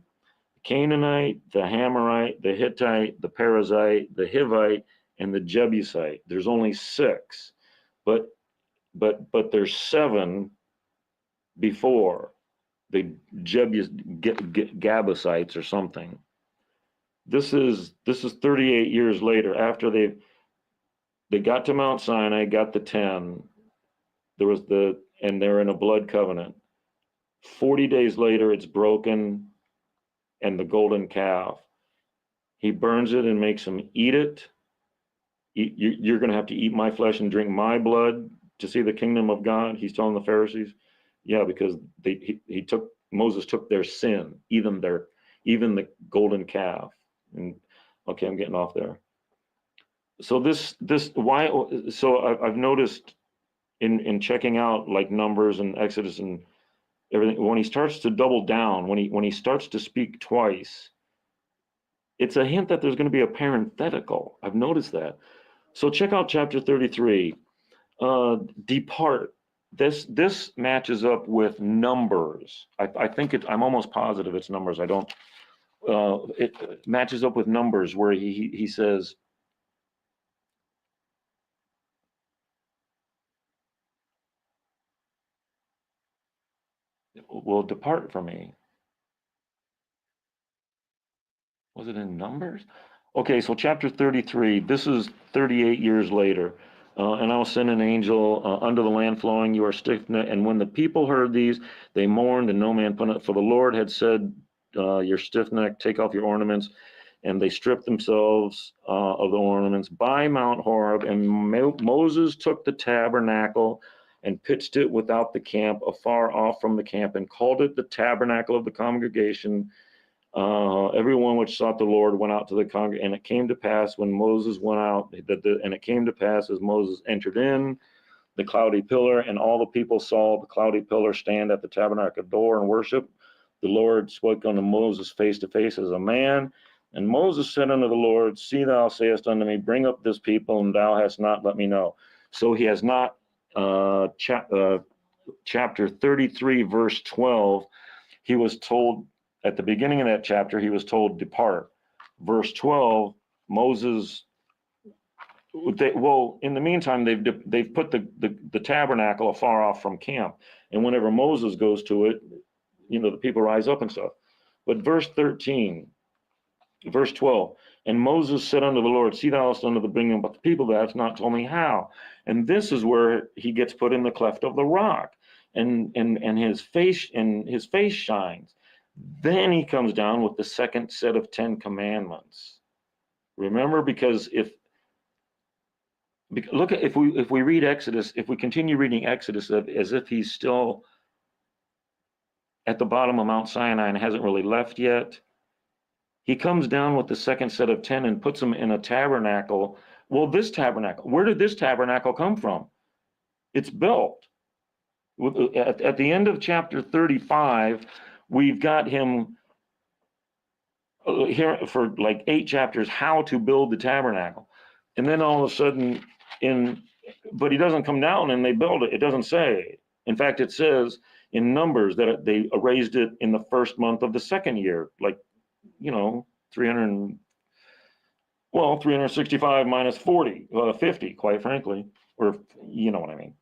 The Canaanite, the Hamorite, the Hittite, the Perizzite, the Hivite, and the Jebusite. There's only 6, but there's 7 before the Gabusites or something. This is 38 years later, after they got to Mount Sinai, got the 10. And they're in a blood covenant. 40 days later, it's broken, and the golden calf. He burns it and makes them eat it. You're going to have to eat my flesh and drink my blood to see the kingdom of God. He's telling the Pharisees, yeah, because Moses took their sin, even the golden calf. And okay, I'm getting off there. So I've noticed in checking out like Numbers and Exodus and everything, when he starts to double down, when he starts to speak twice, it's a hint that there's going to be a parenthetical. I've noticed that. So check out chapter 33. Depart. This matches up with Numbers. I think I'm almost positive it's Numbers. I don't. It matches up with Numbers where he says, "Well, depart from me." Was it in Numbers? Okay, so chapter 33, this is 38 years later. And I'll send an angel unto the land flowing, you are stiff-necked. And when the people heard these, they mourned, and no man put it. For the Lord had said, you're stiff-necked, take off your ornaments. And they stripped themselves of the ornaments by Mount Horeb. And Moses took the tabernacle and pitched it without the camp, afar off from the camp, and called it the tabernacle of the congregation. Everyone which sought the Lord went out to the congregation, and it came to pass when Moses went out, and it came to pass as Moses entered in the cloudy pillar, and all the people saw the cloudy pillar stand at the tabernacle door and worship. The Lord spoke unto Moses face to face as a man. And Moses said unto the Lord, see, thou sayest unto me, bring up this people, and thou hast not let me know. So he has not, chapter 33, verse 12, he was told, at the beginning of that chapter, he was told, depart. Verse 12, Moses, in the meantime, they've put the tabernacle afar off from camp. And whenever Moses goes to it, the people rise up and stuff. But verse 12, and Moses said unto the Lord, see thou hast unto the bringing up the people, thou hast not told me how. And this is where he gets put in the cleft of the rock, and his face shines. Then he comes down with the second set of 10 commandments. Remember, because if we read Exodus, if we continue reading Exodus as if he's still at the bottom of Mount Sinai and hasn't really left yet, he comes down with the second set of 10 and puts them in a tabernacle. Well, this tabernacle, where did this tabernacle come from? It's built. At the end of chapter 35, we've got him here for like 8 chapters how to build the tabernacle, and then all of a sudden but he doesn't come down and they build it. It doesn't say. In fact, it says in Numbers that they raised it in the first month of the second year, like 365 minus 50, quite frankly, or you know what I mean.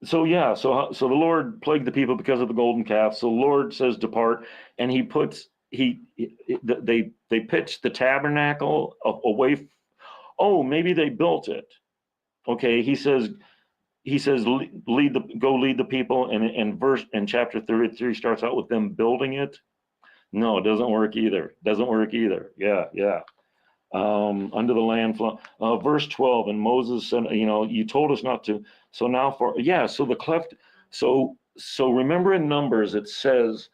So the Lord plagued the people because of the golden calf. So the Lord says depart, and he puts they pitched the tabernacle away. Oh, maybe they built it. Okay, he says lead the people, and chapter 33 starts out with them building it. No, it doesn't work either. Doesn't work either. Yeah. Under the land, verse 12, and Moses said, you told us not to. So now so the cleft. So remember in Numbers it says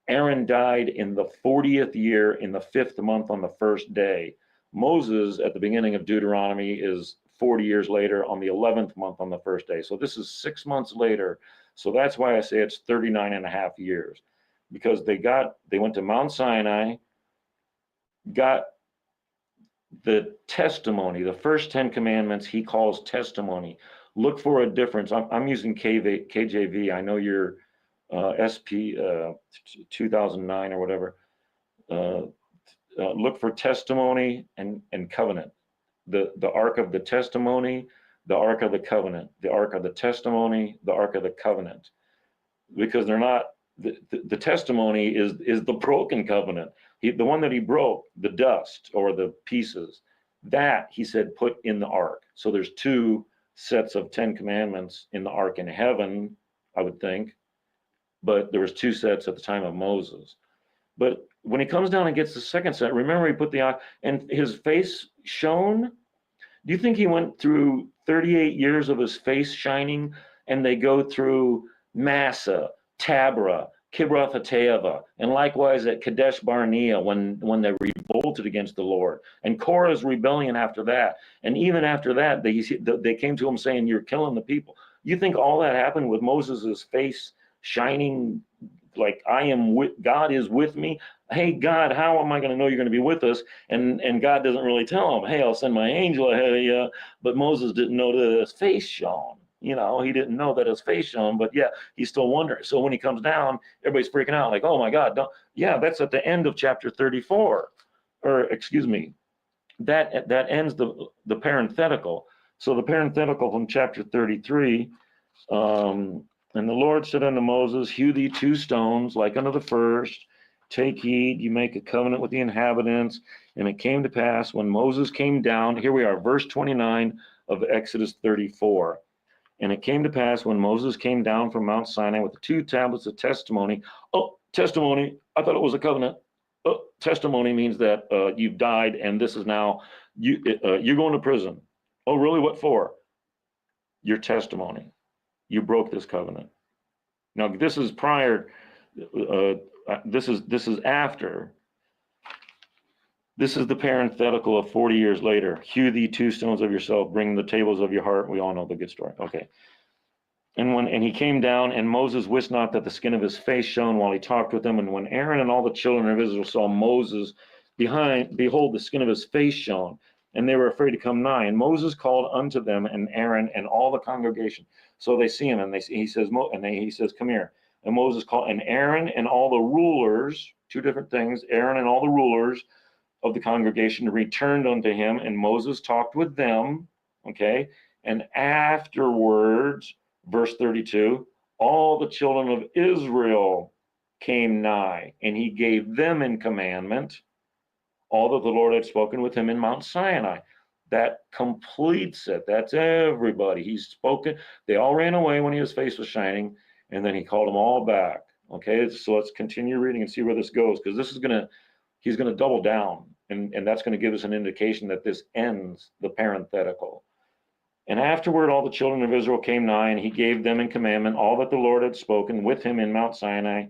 Aaron died in the 40th year in the 5th month on the first day. Moses at the beginning of Deuteronomy is 40 years later on the 11th month on the first day. So this is 6 months later. So that's why I say it's 39 and a half years, because they went to Mount Sinai, got the testimony, the first 10 commandments he calls testimony. Look for a difference. I'm using KJV. I know you're SP 2009 or whatever. Look for testimony and covenant. The ark of the testimony, the ark of the covenant, the ark of the testimony, the ark of the covenant, because they're not. The testimony is the broken covenant. The one that he broke, the dust or the pieces, that he said put in the ark. So there's two sets of 10 commandments in the ark in heaven, I would think, but there was two sets at the time of Moses. But when he comes down and gets the second set, remember he put the ark and his face shone. Do you think he went through 38 years of his face shining, and they go through Massa, Tabra, Kibroth-Hattaavah, and likewise at Kadesh Barnea when they revolted against the Lord, and Korah's rebellion after that, and even after that they came to him saying, "You're killing the people." You think all that happened with Moses's face shining like God is with me? Hey God, how am I going to know you're going to be with us? And God doesn't really tell him, "Hey, I'll send my angel ahead of you." But Moses didn't know that his face shone. He didn't know that his face shone, but yeah, he's still wondering. So when he comes down, everybody's freaking out, like, "Oh my God!" Yeah, that's at the end of chapter 34, or excuse me, that ends the parenthetical. So the parenthetical from chapter 33. And the Lord said unto Moses, "Hew thee 2 stones like unto the first. Take heed, you make a covenant with the inhabitants." And it came to pass when Moses came down. Here we are, verse 29 of Exodus 34. And it came to pass when Moses came down from Mount Sinai with the 2 tablets of testimony. Oh, testimony! I thought it was a covenant. Oh, testimony means that you've died, and this is now you're going to prison. Oh, really? What for? Your testimony. You broke this covenant. Now this is prior. This is after. This is the parenthetical of 40 years later. Hew thee 2 stones of yourself, bring the tables of your heart. We all know the good story. Okay. And he came down, and Moses wist not that the skin of his face shone while he talked with them. And when Aaron and all the children of Israel saw Moses behold, the skin of his face shone, and they were afraid to come nigh. And Moses called unto them, and Aaron and all the congregation. So they see him, and he says, "Come here." And Moses called, and Aaron and all the rulers, 2 different things. Aaron and all the rulers of the congregation returned unto him, and Moses talked with them. Okay, and afterwards, verse 32, all the children of Israel came nigh, and he gave them in commandment all that the Lord had spoken with him in Mount Sinai. That completes it. That's everybody. He's spoken. They all ran away when his face was shining, and then he called them all back. Okay, so let's continue reading and see where this goes, because he's gonna double down, and that's going to give us an indication that this ends the parenthetical. And afterward, all the children of Israel came nigh, and he gave them in commandment all that the Lord had spoken with him in Mount Sinai.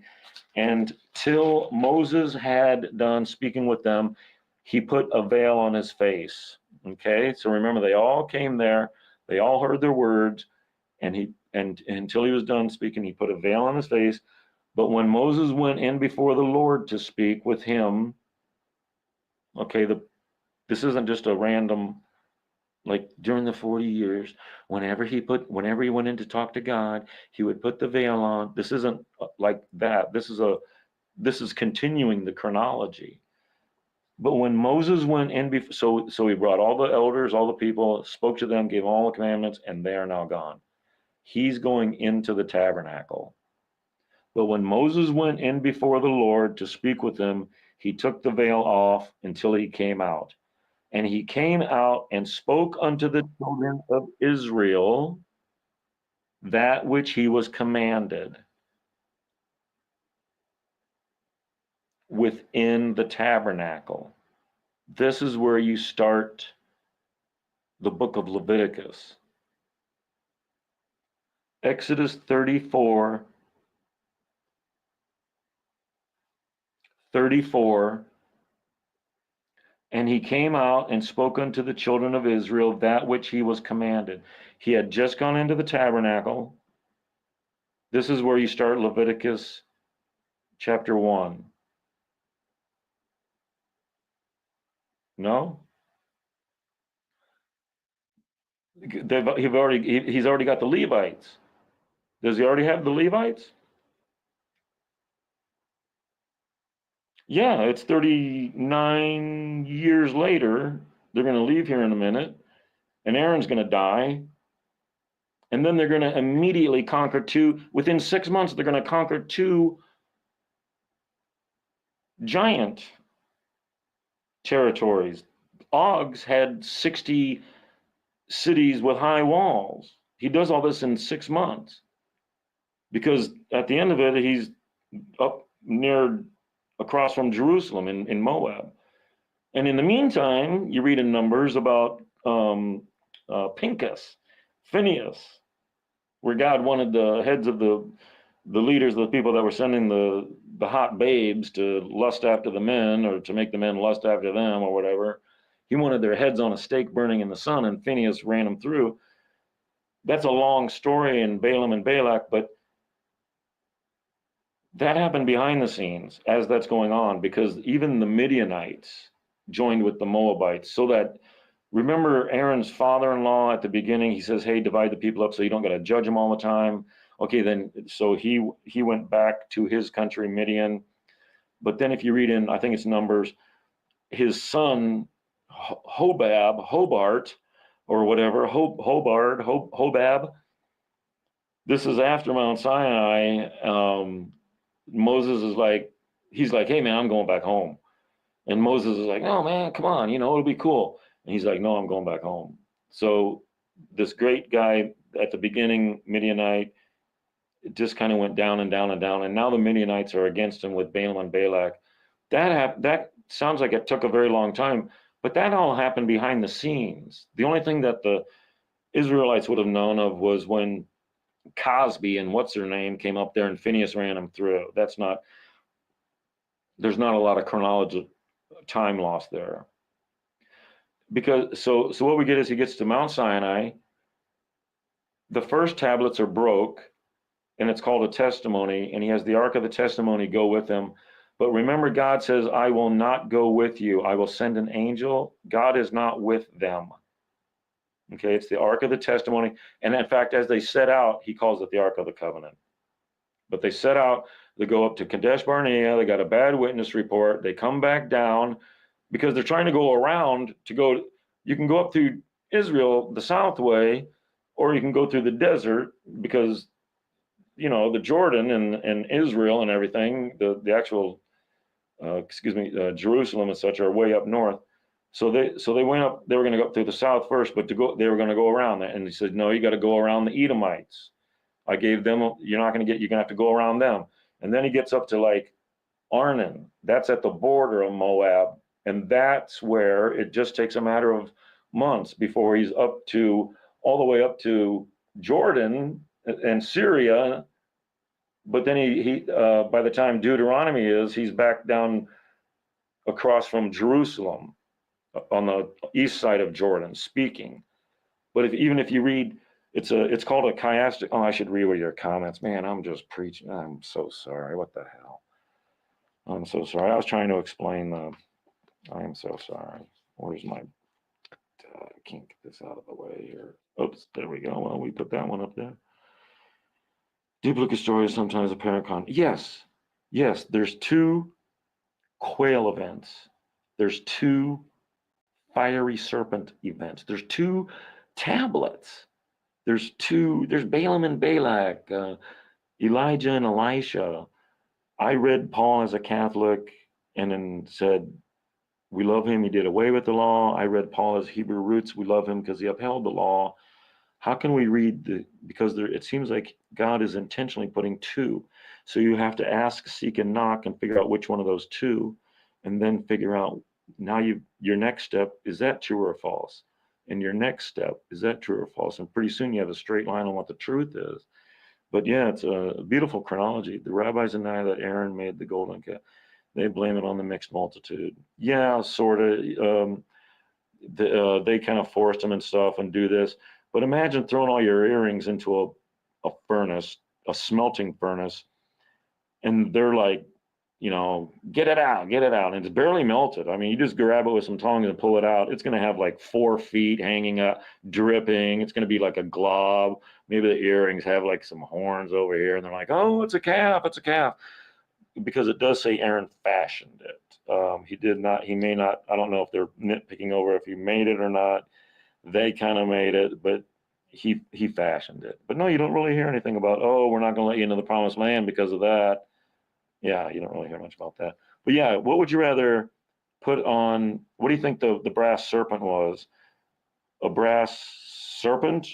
And till Moses had done speaking with them, he put a veil on his face. Okay, so remember, they all came there, they all heard their words, and until he was done speaking, he put a veil on his face. But when Moses went in before the Lord to speak with him, okay, this isn't just a random, like during the 40 years, whenever he went in to talk to God, he would put the veil on. This isn't like that. This is continuing the chronology. But when Moses went in, so he brought all the elders, all the people, spoke to them, gave all the commandments, and they are now gone. He's going into the tabernacle. But when Moses went in before the Lord to speak with him, he took the veil off until he came out. And he came out and spoke unto the children of Israel that which he was commanded within the tabernacle. This is where you start the book of Leviticus. Exodus 34, 34. And he came out and spoke unto the children of Israel that which he was commanded. He had just gone into the tabernacle. This is where you start Leviticus chapter 1. No? He's already got the Levites. Does he already have the Levites? Yeah, it's 39 years later. They're going to leave here in a minute, and Aaron's going to die. And then they're going to immediately conquer two. Within 6 months, they're going to conquer two giant territories. Og's had 60 cities with high walls. He does all this in 6 months because at the end of it, he's up near across from Jerusalem in Moab. And in the meantime, you read in Numbers about Phineas, where God wanted the heads of the leaders, the people that were sending the hot babes to lust after the men or to make the men lust after them or whatever. He wanted their heads on a stake burning in the sun, and Phineas ran them through. That's a long story in Balaam and Balak, but that happened behind the scenes as that's going on, because even the Midianites joined with the Moabites. So that, remember Aaron's father-in-law at the beginning, he says, hey, divide the people up so you don't got to judge them all the time. Okay, then so he went back to his country, Midian. But then if you read in, I think it's Numbers, his son Hobart, or whatever, Hobab. This is after Mount Sinai. Moses is like, he's like, hey man, I'm going back home. And Moses is like, no man, come on, it'll be cool. And he's like, no, I'm going back home. So this great guy at the beginning, Midianite, it just kind of went down and down and down. And now the Midianites are against him with Balaam and Balak. That sounds like it took a very long time, but that all happened behind the scenes. The only thing that the Israelites would have known of was when Cosby and what's her name came up there and Phineas ran them through. There's not a lot of chronology, time lost there. Because so what we get is he gets to Mount Sinai. The first tablets are broke, and it's called a testimony, and he has the Ark of the Testimony go with him. But remember, God says, I will not go with you. I will send an angel. God is not with them. Okay, it's the Ark of the Testimony. And in fact, as they set out, he calls it the Ark of the Covenant. But they set out, they go up to Kadesh Barnea, they got a bad witness report, they come back down because they're trying to go around to go, you can go up through Israel the south way, or you can go through the desert because, the Jordan and Israel and everything, the actual, Jerusalem and such are way up north. So they went up, they were going to go up through the south first, but they were going to go around that. And he said, no, you got to go around the Edomites. I gave them, you're going to have to go around them. And then he gets up to like Arnon. That's at the border of Moab. And that's where it just takes a matter of months before he's up to, all the way up to Jordan and Syria. But then he by the time Deuteronomy he's back down across from Jerusalem on the east side of Jordan speaking. But even if you read, it's called a chiastic. Oh, I should read your comments. Man, I'm just preaching. I'm so sorry. What the hell? I'm so sorry. I was trying to explain I am so sorry. Where's my, I can't get this out of the way here. Oops, there we go. Well, we put that one up there. Duplicate story is sometimes apparent con. Yes, there's two quail events. There's two fiery serpent events. There's two tablets. There's Balaam and Balak. Elijah and Elisha. I read Paul as a Catholic and then said, we love him. He did away with the law. I read Paul as Hebrew roots. We love him because he upheld the law. How can we read because there, it seems like God is intentionally putting two. So you have to ask, seek, and knock and figure out which one of those two, and then figure out now your next step, is that true or false? And your next step, is that true or false? And pretty soon you have a straight line on what the truth is. But yeah, it's a beautiful chronology. The rabbis deny that Aaron made the golden calf. They blame it on the mixed multitude. Yeah, sort of. They kind of forced him and stuff and do this. But imagine throwing all your earrings into a furnace, a smelting furnace, and they're like, get it out, get it out. And it's barely melted. I mean, you just grab it with some tongs and pull it out. It's going to have like 4 feet hanging up, dripping. It's going to be like a glob. Maybe the earrings have like some horns over here. And they're like, oh, it's a calf, it's a calf. Because it does say Aaron fashioned it. He did not, he may not, I don't know if they're nitpicking over if he made it or not. They kind of made it, but he fashioned it. But no, you don't really hear anything about, oh, we're not going to let you into the promised land because of that. Yeah, you don't really hear much about that. But yeah, what would you rather put on? What do you think the brass serpent was? A brass serpent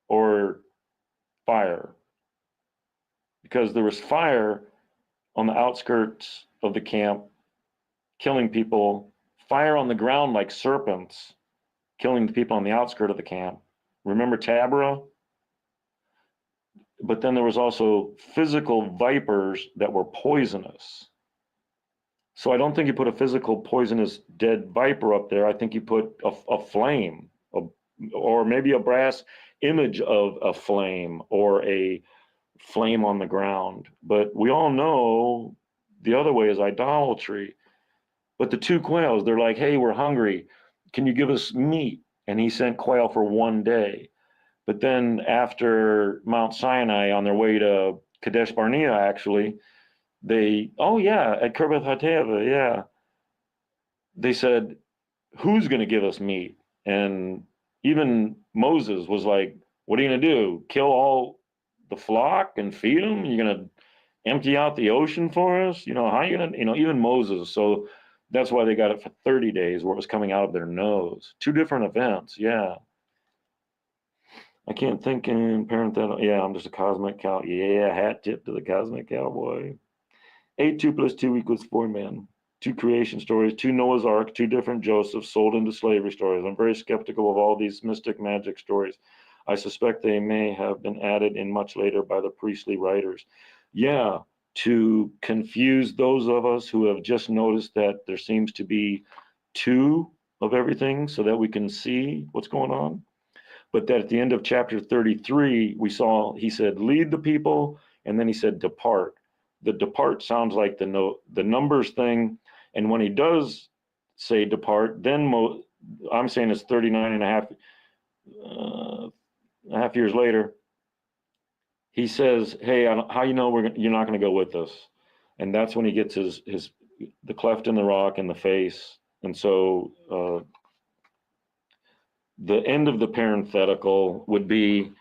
or fire? Because there was fire on the outskirts of the camp, killing people, fire on the ground like serpents, killing the people on the outskirt of the camp. Remember Tabra? But then there was also physical vipers that were poisonous. So I don't think you put a physical poisonous dead viper up there. I think you put a flame, or maybe a brass image of a flame or a flame on the ground. But we all know the other way is idolatry. But the 2 quails, they're like, hey, we're hungry. Can you give us meat? And he sent quail for 1 day. But then after Mount Sinai, on their way to Kadesh Barnea, actually, oh yeah, at Kirbeth Hateva, yeah, they said, who's going to give us meat? And even Moses was like, what are you going to do? Kill all the flock and feed them? You're going to empty out the ocean for us? How are you going to, even Moses. So that's why they got it for 30 days where it was coming out of their nose. 2 different events. Yeah. I can't think in parenthetical. Yeah, I'm just a cosmic cow. Yeah, hat tip to the cosmic cowboy. 8 2 plus 2 equals 4 men. 2 creation stories, 2 Noah's Ark, 2 different Josephs sold into slavery stories. I'm very skeptical of all these mystic magic stories. I suspect they may have been added in much later by the priestly writers. Yeah, to confuse those of us who have just noticed that there seems to be 2 of everything so that we can see what's going on. But that at the end of chapter 33, we saw, he said, lead the people, and then he said, depart. The depart sounds like the numbers thing. And when he does say depart, then I'm saying it's 39 and a half years later, he says, hey, how you're not going to go with us? And that's when he gets the cleft in the rock in the face. And so the end of the parenthetical would be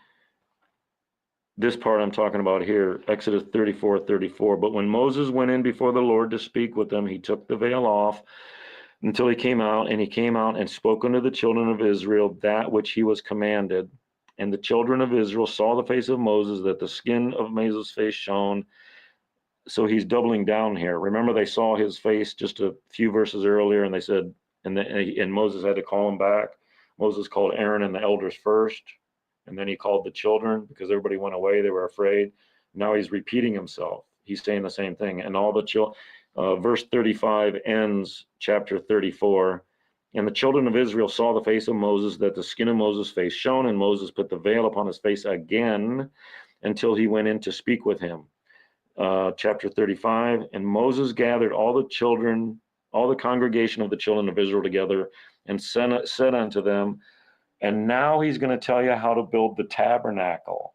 this part I'm talking about here, Exodus 34:34. But when Moses went in before the Lord to speak with them, he took the veil off until he came out, and he came out and spoke unto the children of Israel that which he was commanded. And the children of Israel saw the face of Moses, that the skin of Moses' face shone. So he's doubling down here. Remember, they saw his face just a few verses earlier, and they said, and Moses had to call him back. Moses called Aaron and the elders first, and then he called the children because everybody went away. They were afraid. Now he's repeating himself. He's saying the same thing. And all the verse 35 ends chapter 34. And the children of Israel saw the face of Moses, that the skin of Moses' face shone, and Moses put the veil upon his face again until he went in to speak with him. Chapter 35. And Moses gathered all the congregation of the children of Israel together, and said unto them, and now he's going to tell you how to build the tabernacle.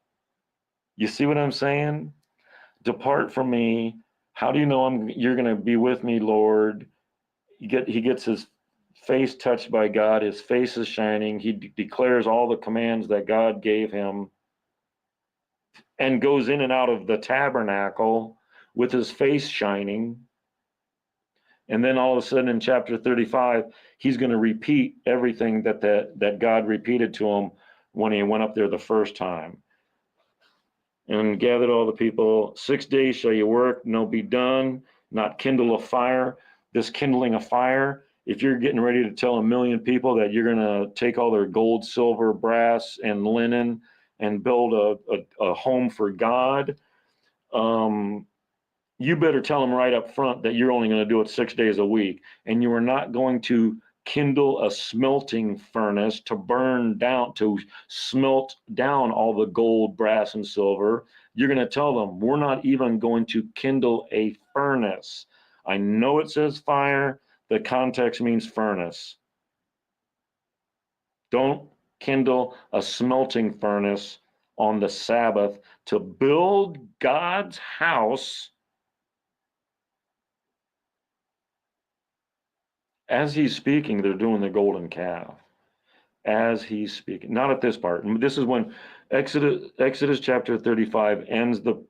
You see what I'm saying? Depart from me. How do you know you're going to be with me, Lord? He gets his face touched by God. His face is shining. He declares all the commands that God gave him. and goes in and out of the tabernacle with his face shining. And then all of a sudden in chapter 35, he's going to repeat everything that God repeated to him when he went up there the first time. And gathered all the people, 6 days shall you work, no be done, not kindle a fire. This kindling a fire, if you're getting ready to tell 1 million people that you're going to take all their gold, silver, brass, and linen and build a home for God, you better tell them right up front that you're only going to do it 6 days a week, and you are not going to kindle a smelting furnace to burn down, to smelt down all the gold, brass, and silver. You're going to tell them, we're not even going to kindle a furnace. I know it says fire, the context means furnace. Don't kindle a smelting furnace on the Sabbath to build God's house. As he's speaking, they're doing the golden calf. As he's speaking, not at this part. This is when Exodus chapter 35 ends the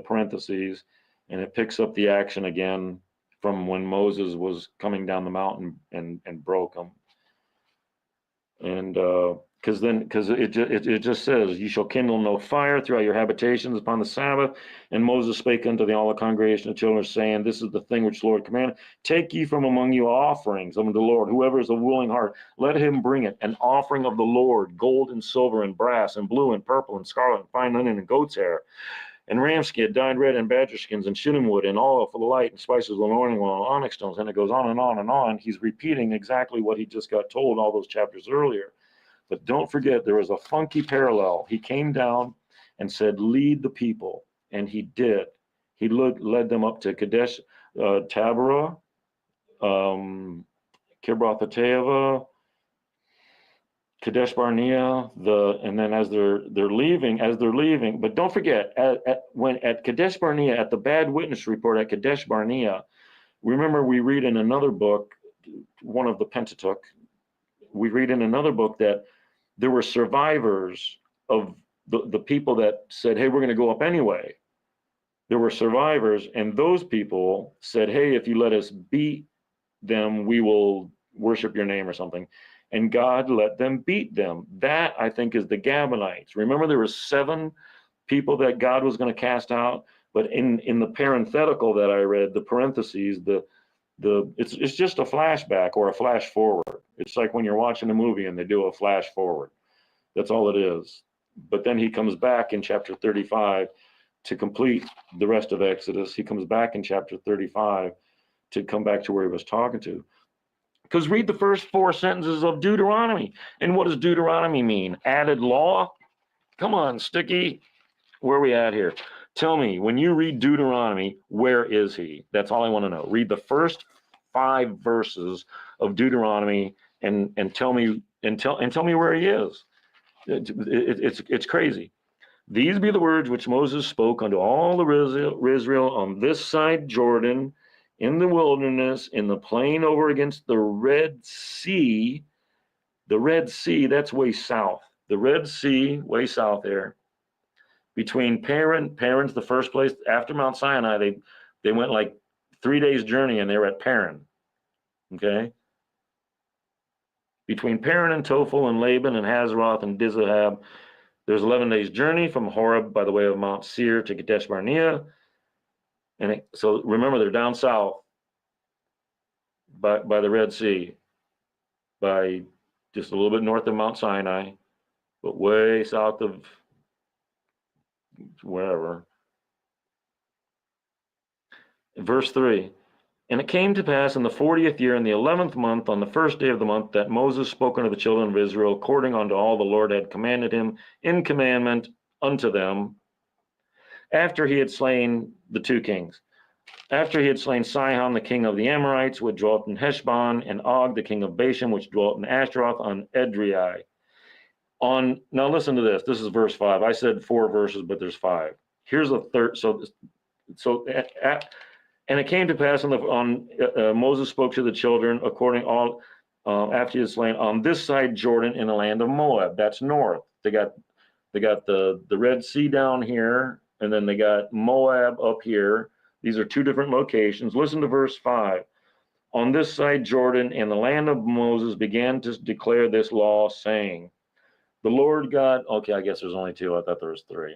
parentheses, and it picks up the action again from when Moses was coming down the mountain and broke them. And because it just says, you shall kindle no fire throughout your habitations upon the Sabbath. And Moses spake unto all the congregation of children, saying, this is the thing which the Lord commanded. Take ye from among you offerings unto the Lord. Whoever is a willing heart, let him bring it. An offering of the Lord, gold and silver and brass and blue and purple and scarlet and fine linen and goat's hair and ram skin, dyed red, and badger skins, and shittim wood, and oil for the light, and spices, and anointing oil, and onyx stones. And it goes on and on and on. He's repeating exactly what he just got told all those chapters earlier. But don't forget, there was a funky parallel. He came down and said, lead the people. And he did. He led them up to Kadesh, Taberah, Kibroth Hattaavah, Kadesh Barnea, and then as they're leaving, but don't forget, at Kadesh Barnea, at the bad witness report at Kadesh Barnea, remember we read in another book, one of the Pentateuch, we read in another book that there were survivors of the people that said, hey, we're going to go up anyway. There were survivors, and those people said, hey, if you let us beat them, we will worship your name or something. And God let them beat them. That, I think, is the Gabonites. Remember, there were 7 people that God was going to cast out, but in the parenthetical that I read, the parentheses, it's just a flashback or a flash forward. It's like when you're watching a movie and they do a flash forward. That's all it is. But then he comes back in chapter 35 to complete the rest of Exodus. He comes back in chapter 35 to come back to where he was talking to. Because read the first 4 sentences of Deuteronomy. And what does Deuteronomy mean? Added law? Come on, Sticky. Where are we at here? Tell me, when you read Deuteronomy, where is he? That's all I want to know. Read the first 5 verses of Deuteronomy and tell me where he is. It's crazy. These be the words which Moses spoke unto all the Israel on this side Jordan, in the wilderness, in the plain over against the Red Sea. The Red Sea, that's way south. The Red Sea, way south there. Between Paran's the first place after Mount Sinai. They went like 3 days journey and they were at Paran. Okay. Between Paran and Tophel and Laban and Hazeroth and Dizahab, there's 11 days journey from Horeb by the way of Mount Seir to Kadesh Barnea. And so remember, they're down south by the Red Sea, by just a little bit north of Mount Sinai, but way south of wherever. Verse 3, and it came to pass in the 40th year, in the 11th month, on the first day of the month, that Moses spoke unto the children of Israel, according unto all the Lord had commanded him in commandment unto them, after he had slain the 2 kings. After he had slain Sihon, the king of the Amorites, which dwelt in Heshbon, and Og, the king of Bashan, which dwelt in Ashtaroth on Edrei. Now listen to this. This is verse 5. I said 4 verses, but there's 5. Here's a third. And it came to pass Moses spoke to the children according after he had slain on this side Jordan in the land of Moab. That's north. They got They got the Red Sea down here, and then they got Moab up here. These are two different locations. Listen to verse 5. On this side Jordan, and the land of Moses began to declare this law, saying, the Lord God, okay, I guess there's only two. I thought there was three.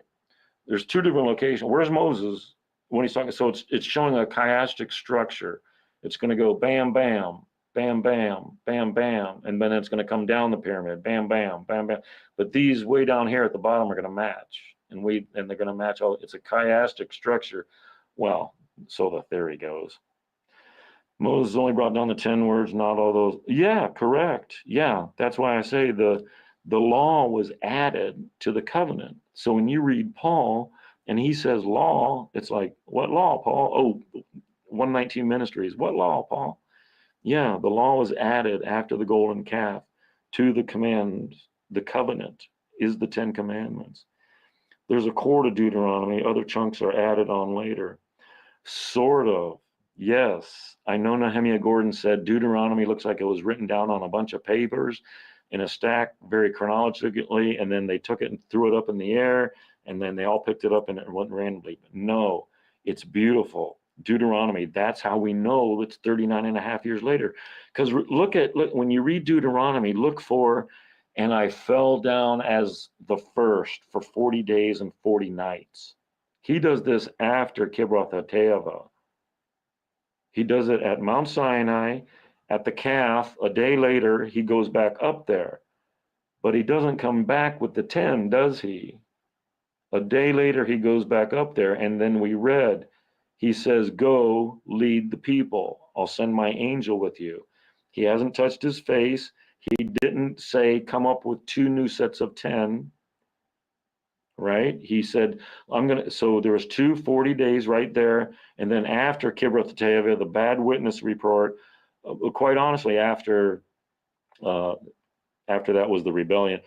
There's two different locations. Where's Moses when he's talking? So it's showing a chiastic structure. It's going to go bam, bam, bam, bam, bam, bam, and then it's going to come down the pyramid, bam, bam, bam, bam. But these way down here at the bottom are going to match, and they're going to match all. It's a chiastic structure. Well, so the theory goes. Moses only brought down the 10 words, not all those. Yeah, correct. Yeah, that's why I say the law was added to the covenant. So when you read Paul and he says law, it's like, what law, Paul? Oh, 119 ministries. What law, Paul? Yeah, the law was added after the golden calf to the command. The covenant is the 10 commandments. There's a core to Deuteronomy. Other chunks are added on later. Sort of. Yes. I know Nehemiah Gordon said Deuteronomy looks like it was written down on a bunch of papers in a stack very chronologically, and then they took it and threw it up in the air, and then they all picked it up and it went randomly. But no, it's beautiful. Deuteronomy, that's how we know it's 39 and a half years later. Because look, when you read Deuteronomy, look for, and I fell down as the first for 40 days and 40 nights. He does this after Kibroth Hattaavah. He does it at Mount Sinai, at the calf. A day later, he goes back up there. But he doesn't come back with the 10, does he? A day later, he goes back up there, and then we read, he says, go lead the people. I'll send my angel with you. He hasn't touched his face. He didn't say, come up with two new sets of 10. Right? He said, so there was 240 days right there. And then after Kibroth Hattaavah, the bad witness report, quite honestly, after that was the rebellion.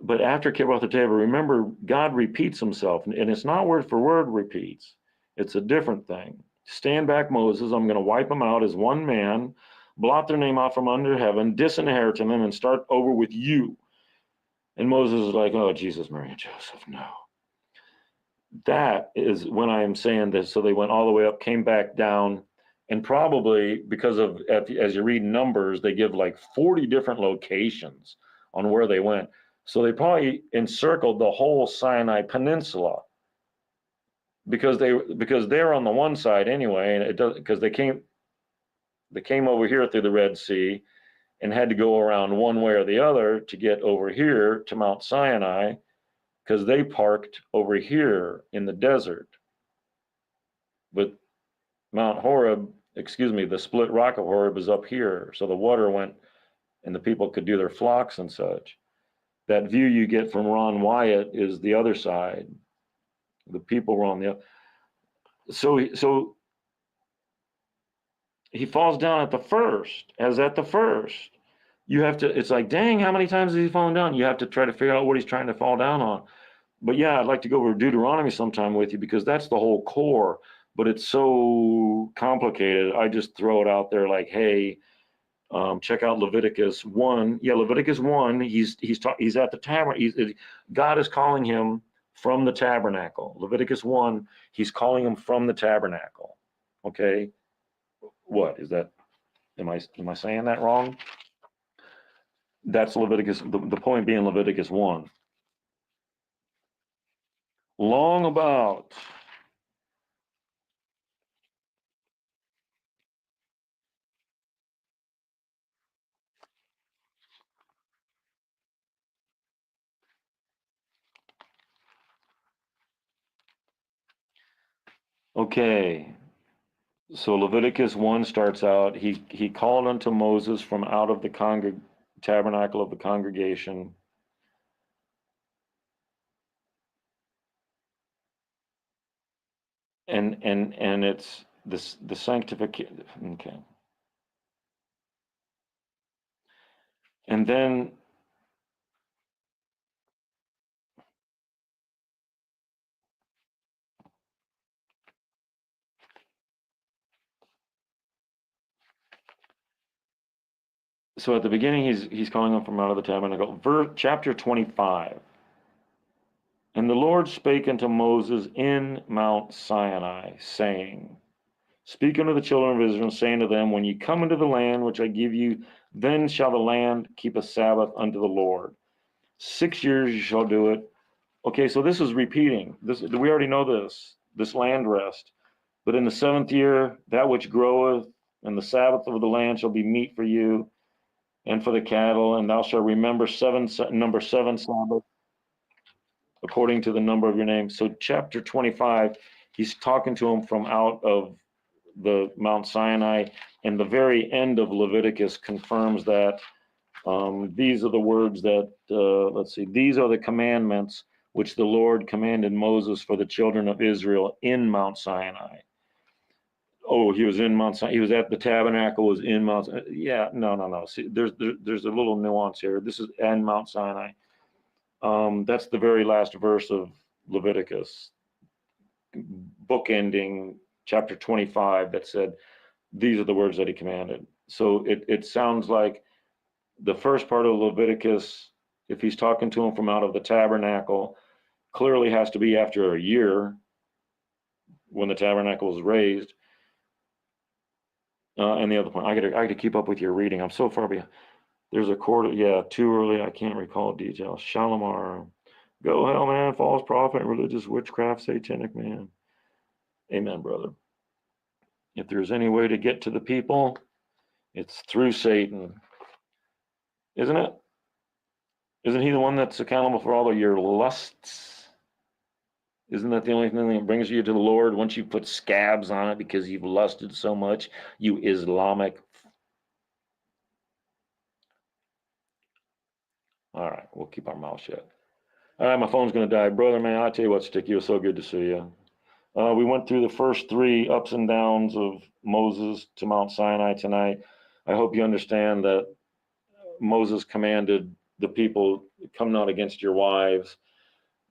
But after Kibroth Hattaavah, remember, God repeats himself, and it's not word for word repeats. It's a different thing. Stand back, Moses. I'm going to wipe them out as one man, blot their name out from under heaven, disinherit them, and start over with you. And Moses is like, oh, Jesus, Mary, and Joseph, no. That is when I am saying this. So they went all the way up, came back down, and probably because of, as you read Numbers, they give like 40 different locations on where they went. So they probably encircled the whole Sinai Peninsula because they're on the one side anyway, and it does because they came over here through the Red Sea and had to go around one way or the other to get over here to Mount Sinai, because they parked over here in the desert. But Mount Horeb, the split rock of Horeb is up here. So the water went and the people could do their flocks and such. That view you get from Ron Wyatt is the other side. The people were on the other. So he falls down at the first. You have to, it's like, dang, how many times has he fallen down? You have to try to figure out what he's trying to fall down on. But yeah, I'd like to go over Deuteronomy sometime with you, because that's the whole core, but it's so complicated. I just throw it out there like, hey, check out Leviticus 1. Yeah, Leviticus 1, he's at the tabernacle. God is calling him from the tabernacle. Leviticus 1, he's calling him from the tabernacle. Okay, what is that? Am I saying that wrong? That's Leviticus, the point being Leviticus 1. Long about. Okay, so Leviticus 1 starts out, he called unto Moses from out of the tabernacle of the congregation. And it's the sanctification. Okay. And then so at the beginning he's calling them from out of the tabernacle. Chapter 25. And the Lord spake unto Moses in Mount Sinai, saying, Speak unto the children of Israel, saying to them, When ye come into the land which I give you, then shall the land keep a Sabbath unto the Lord. 6 years you shall do it. Okay, so this is repeating. We already know this land rest. But in the 7th year, that which groweth, and the Sabbath of the land shall be meat for you and for the cattle, and thou shalt remember number 7 Sabbath according to the number of your name. So chapter 25, he's talking to him from out of the Mount Sinai, and the very end of Leviticus confirms that. These are the words that, let's see, these are the commandments which the Lord commanded Moses for the children of Israel in Mount Sinai. Oh, he was in Mount Sinai. He was at the tabernacle, was in Mount Sinai. Yeah, no. See, there's a little nuance here. This is in Mount Sinai. That's the very last verse of Leviticus, bookending chapter 25, that said, these are the words that he commanded. So it sounds like the first part of Leviticus, if he's talking to him from out of the tabernacle, clearly has to be after a year when the tabernacle was raised. And the other point, I got to keep up with your reading. I'm so far behind. There's a quarter, yeah, too early. I can't recall details. Shalimar, go hell, man, false prophet, religious witchcraft, satanic man. Amen, brother. If there's any way to get to the people, it's through Satan, isn't it? Isn't he the one that's accountable for all of your lusts? Isn't that the only thing that brings you to the Lord once you put scabs on it because you've lusted so much, you Islamic? All right, we'll keep our mouth shut. All right, my phone's going to die. Brother, man, I tell you what, Sticky, it was so good to see you. We went through the first 3 ups and downs of Moses to Mount Sinai tonight. I hope you understand that Moses commanded the people, come not against your wives.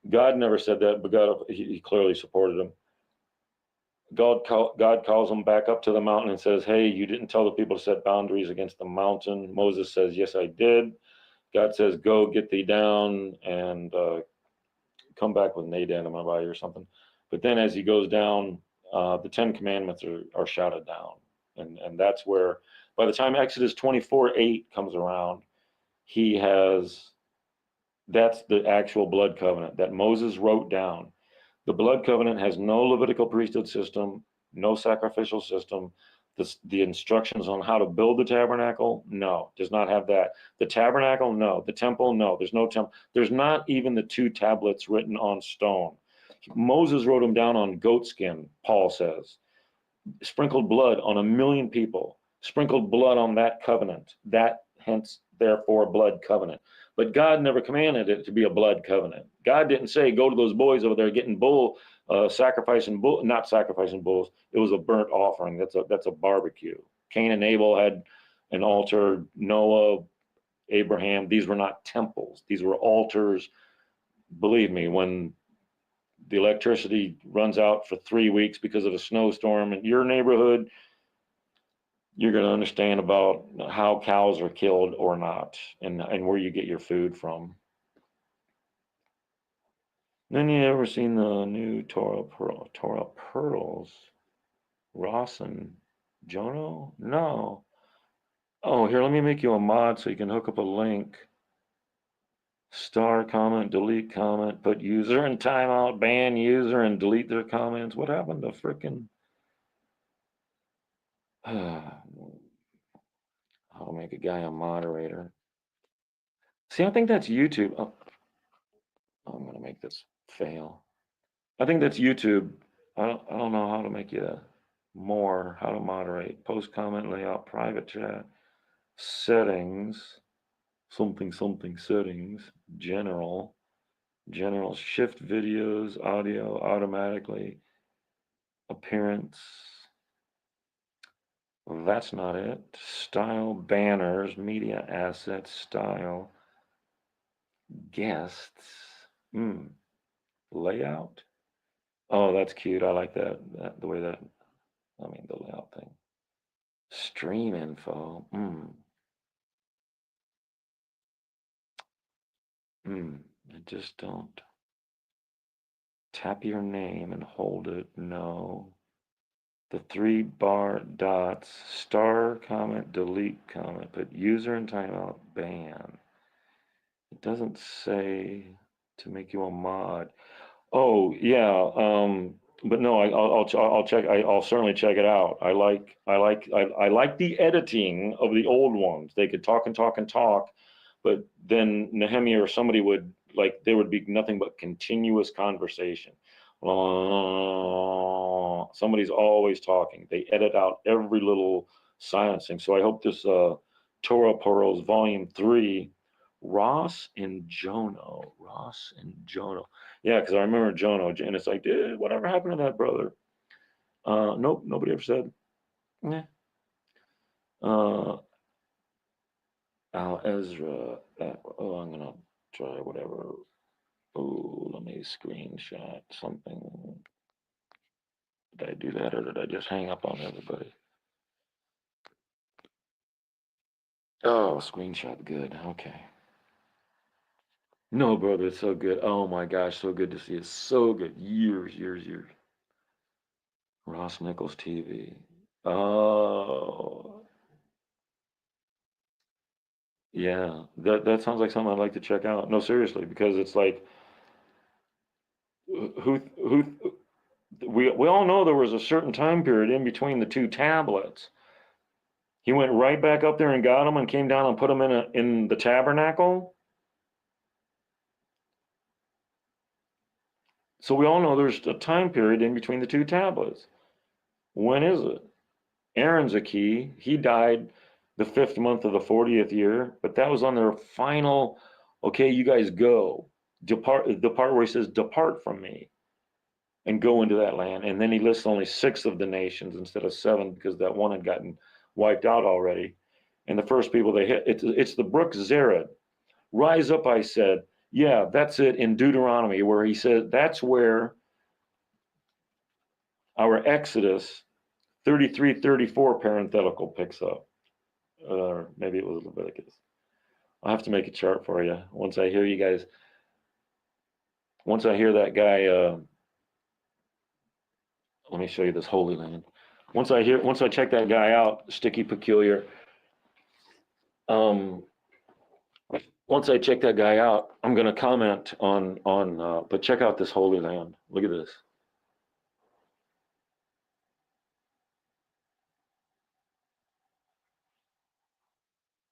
God never said that, but God, he clearly supported them. God calls them back up to the mountain and says, hey, you didn't tell the people to set boundaries against the mountain. Moses says, yes, I did. God says, go get thee down and come back with Nadab and Abihu or something. But then as he goes down, the 10 commandments are shouted down. And that's where, by the time Exodus 24:8 comes around, that's the actual blood covenant that Moses wrote down. The blood covenant has no Levitical priesthood system, no sacrificial system. The instructions on how to build the tabernacle, no, does not have that. The tabernacle, no. The temple, no. There's no temple. There's not even the 2 tablets written on stone. Moses wrote them down on goat skin, Paul says. Sprinkled blood on 1,000,000 people. Sprinkled blood on that covenant. That, hence, therefore, blood covenant. But God never commanded it to be a blood covenant. God didn't say, go to those boys over there getting sacrificing bull, not sacrificing bulls. It was a burnt offering. That's a barbecue. Cain and Abel had an altar. Noah, Abraham, these were not temples. These were altars. Believe me, when the electricity runs out for 3 weeks because of a snowstorm in your neighborhood, you're going to understand about how cows are killed or not, and where you get your food from. Then you ever seen the new Torah Pearls? Ross and Jono? No. Oh, here, let me make you a mod so you can hook up a link. Star comment, delete comment, put user in timeout, ban user, and delete their comments. What happened to frickin' how to make a guy a moderator? See, I think that's YouTube. Oh, I'm gonna make this fail. I think that's YouTube. I don't know how to make you how to moderate. Post comment layout, private chat, settings, something settings, general, shift videos, audio automatically, appearance. That's not it. Style, banners, media assets, style, guests, layout. Oh, that's cute. I like that. The way that, the layout thing. Stream info. I just don't. Tap your name and hold it. No. The 3 bar dots, star comment, delete comment, put user in timeout, ban. It doesn't say to make you a mod. Oh yeah, but no, I'll check. I'll certainly check it out. I like the editing of the old ones. They could talk and talk and talk, but then Nehemiah or somebody would like there would be nothing but continuous conversation. Somebody's always talking. They edit out every little silencing. So I hope this Torah Poros Volume 3, Ross and Jono. Yeah, because I remember Jono, and it's like, dude, whatever happened to that brother? Nope, nobody ever said. Yeah. Al Ezra. I'm gonna try whatever. Oh, let me screenshot something. Did I do that, or did I just hang up on everybody? Oh, screenshot, good. Okay. No, brother, it's so good. Oh my gosh, so good to see it. So good. Years. Ross Nichols TV. Oh, yeah. That sounds like something I'd like to check out. No, seriously, because it's like who we all know there was a certain time period in between the two tablets. He went right back up there and got them and came down and put them in the tabernacle. So we all know there's a time period in between the two tablets. When is it? Aaron's a key. He died the 5th month of the 40th year, but that was on their final, okay, you guys go. Depart, the part where he says, depart from me and go into that land. And then he lists only 6 of the nations instead of 7 because that one had gotten wiped out already. And the first people they hit, it's the brook Zered. Rise up, I said. Yeah, that's it in Deuteronomy, where he said that's where our Exodus 33-34 parenthetical picks up. Or maybe it was Leviticus. I'll have to make a chart for you once I hear you guys. Once I hear that guy, let me show you this Holy Land. Once I check that guy out, Sticky Peculiar. Um, once I check that guy out, I'm going to comment on. But check out this Holy Land. Look at this.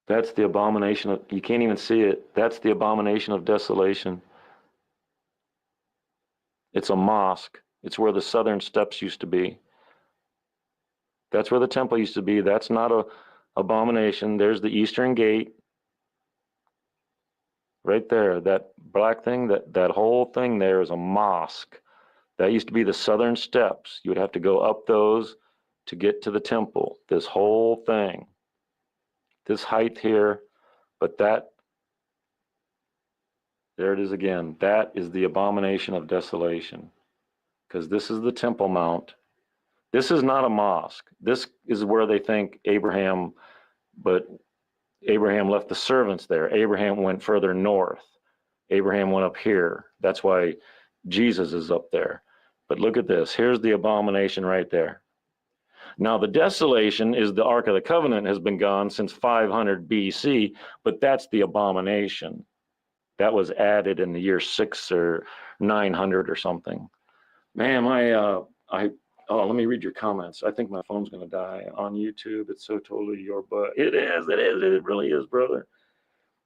That's the abomination of. You can't even see it. That's the abomination of desolation. It's a mosque. It's where the southern steps used to be. That's where the temple used to be. That's not a abomination. There's the eastern gate right there. That black thing, that whole thing there is a mosque. That used to be the southern steps. You would have to go up those to get to the temple. This whole thing, this height here, but that, there it is again. That is the abomination of desolation, because this is the Temple Mount. This is not a mosque. This is where they think Abraham, but Abraham left the servants there. Abraham went further north. Abraham went up here. That's why Jesus is up there. But look at this. Here's the abomination right there. Now, the desolation is the Ark of the Covenant has been gone since 500 BC, but that's the abomination. That was added in the year 6 or 900 or something. Man, let me read your comments. I think my phone's going to die on YouTube. It's so totally your butt. It really is, brother.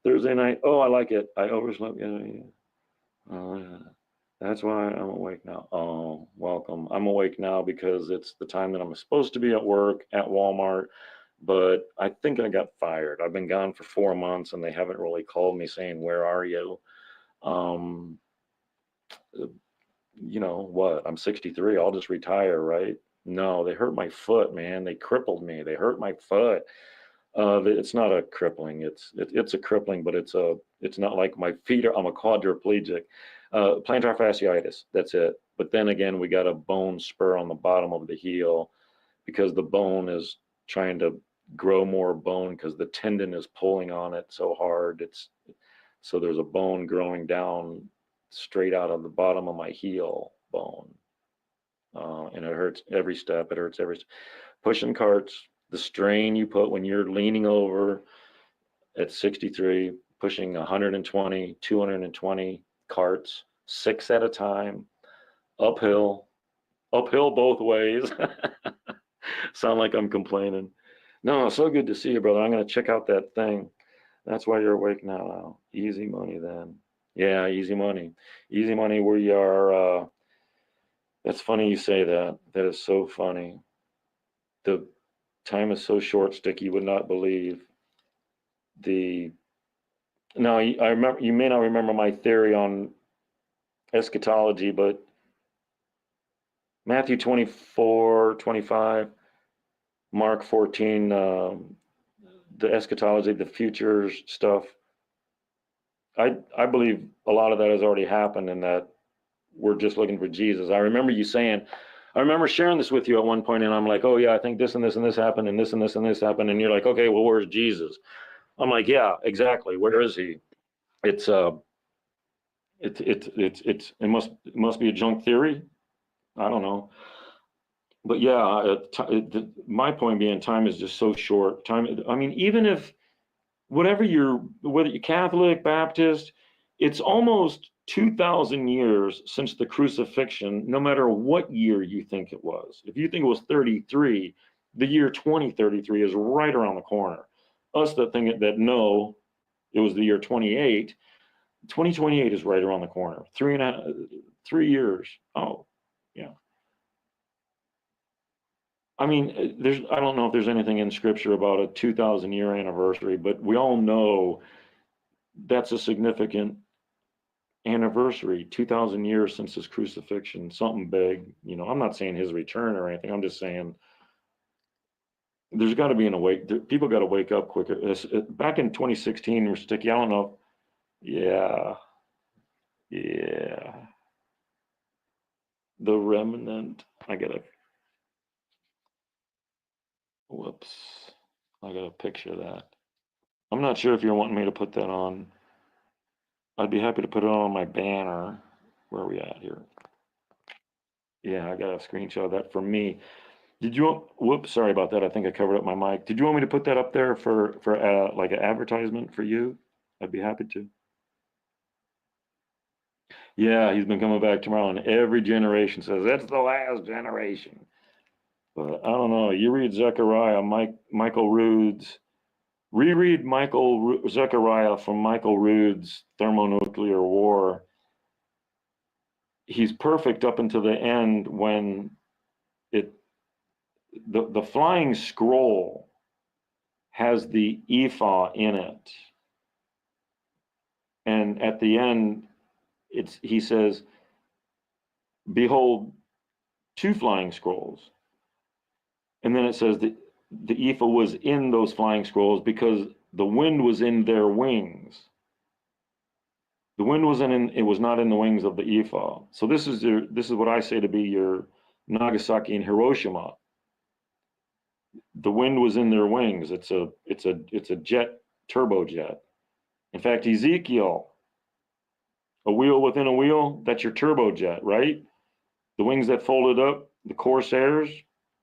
Thursday night. Oh, I like it. I overslept yesterday. Oh, yeah. That's why I'm awake now. Oh, welcome. I'm awake now because it's the time that I'm supposed to be at work at Walmart, but I think I got fired. I've been gone for 4 months and they haven't really called me saying, where are you? You know what? I'm 63. I'll just retire, right? No, they hurt my foot, man. They crippled me. They hurt my foot. It's not a crippling. It's a crippling, but it's not like my feet are. I'm a quadriplegic. Plantar fasciitis. That's it. But then again, we got a bone spur on the bottom of the heel because the bone is trying to grow more bone because the tendon is pulling on it so hard. So there's a bone growing down straight out of the bottom of my heel. and it hurts every step. It hurts every pushing carts. The strain you put when you're leaning over at 63, pushing 120, 220 carts, 6 at a time, uphill, uphill both ways. Sound like I'm complaining. No, so good to see you, brother. I'm gonna check out that thing. That's why you're awake now. Easy money then. Yeah, easy money. Easy money. We are. That's funny you say that. That is so funny. The time is so short, Stick. You would not believe the. Now, I remember. You may not remember my theory on eschatology, but Matthew 24, 25, Mark 14, the eschatology, the futures stuff. I believe a lot of that has already happened, and that we're just looking for Jesus. I remember you saying, I remember sharing this with you at one point, and I'm like, oh yeah, I think this and this and this happened, and this and this and this happened, and you're like, okay, well, where's Jesus? I'm like, yeah, exactly. Where is he? It's it must be a junk theory. I don't know, but yeah, my point being, time is just so short. Time. I mean, even if whatever whether you're Catholic, Baptist, it's almost 2,000 years since the crucifixion, no matter what year you think it was. If you think it was 33, the year 2033 is right around the corner. Us that think that know it was the year 28, 2028 is right around the corner. 3 years. Oh, yeah. I mean, I don't know if there's anything in scripture about a 2,000 year anniversary, but we all know that's a significant anniversary, 2,000 years since his crucifixion, something big. I'm not saying his return or anything. I'm just saying there's got to be an awake. People got to wake up quicker. Back in 2016, we're sticky. I don't know. Yeah, yeah. The remnant. Whoops. I got a picture of that. I'm not sure if you're wanting me to put that on. I'd be happy to put it on my banner. Where are we at here? Yeah, I got a screenshot of that for me. Did you want, whoops, sorry about that. I think I covered up my mic. Did you want me to put that up there for like an advertisement for you? I'd be happy to. Yeah, he's been coming back tomorrow, and every generation says that's the last generation. But I don't know. You read Zechariah, Michael Rood's, reread Zechariah from Michael Rood's Thermonuclear War. He's perfect up until the end when the flying scroll has the ephah in it. And at the end, he says, behold, 2 flying scrolls. And then it says that the ephah was in those flying scrolls because the wind was in their wings. The wind it was not in the wings of the ephah. So this is what I say to be your Nagasaki and Hiroshima. The wind was in their wings. It's a jet, turbojet. In fact, Ezekiel, a wheel within a wheel, that's your turbojet, right? The wings that folded up, the Corsairs,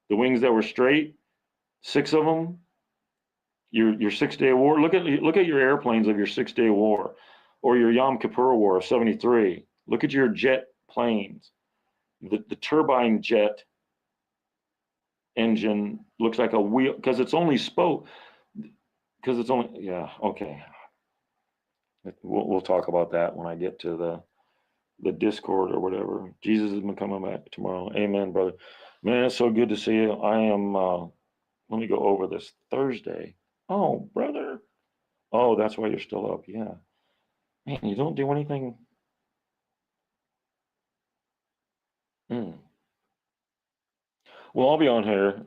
the wings that were straight, 6 of them. Your 6-day war. Look at your airplanes of your 6-day war, or your Yom Kippur War of '73. Look at your jet planes. The turbine jet engine looks like a wheel because it's only yeah, okay. We'll talk about that when I get to the Discord or whatever. Jesus has been coming back tomorrow. Amen, brother. Man, it's so good to see you. I am. Let me go over this Thursday. Oh, brother. Oh, that's why you're still up. Yeah. Man, you don't do anything. Mm. Well, I'll be on here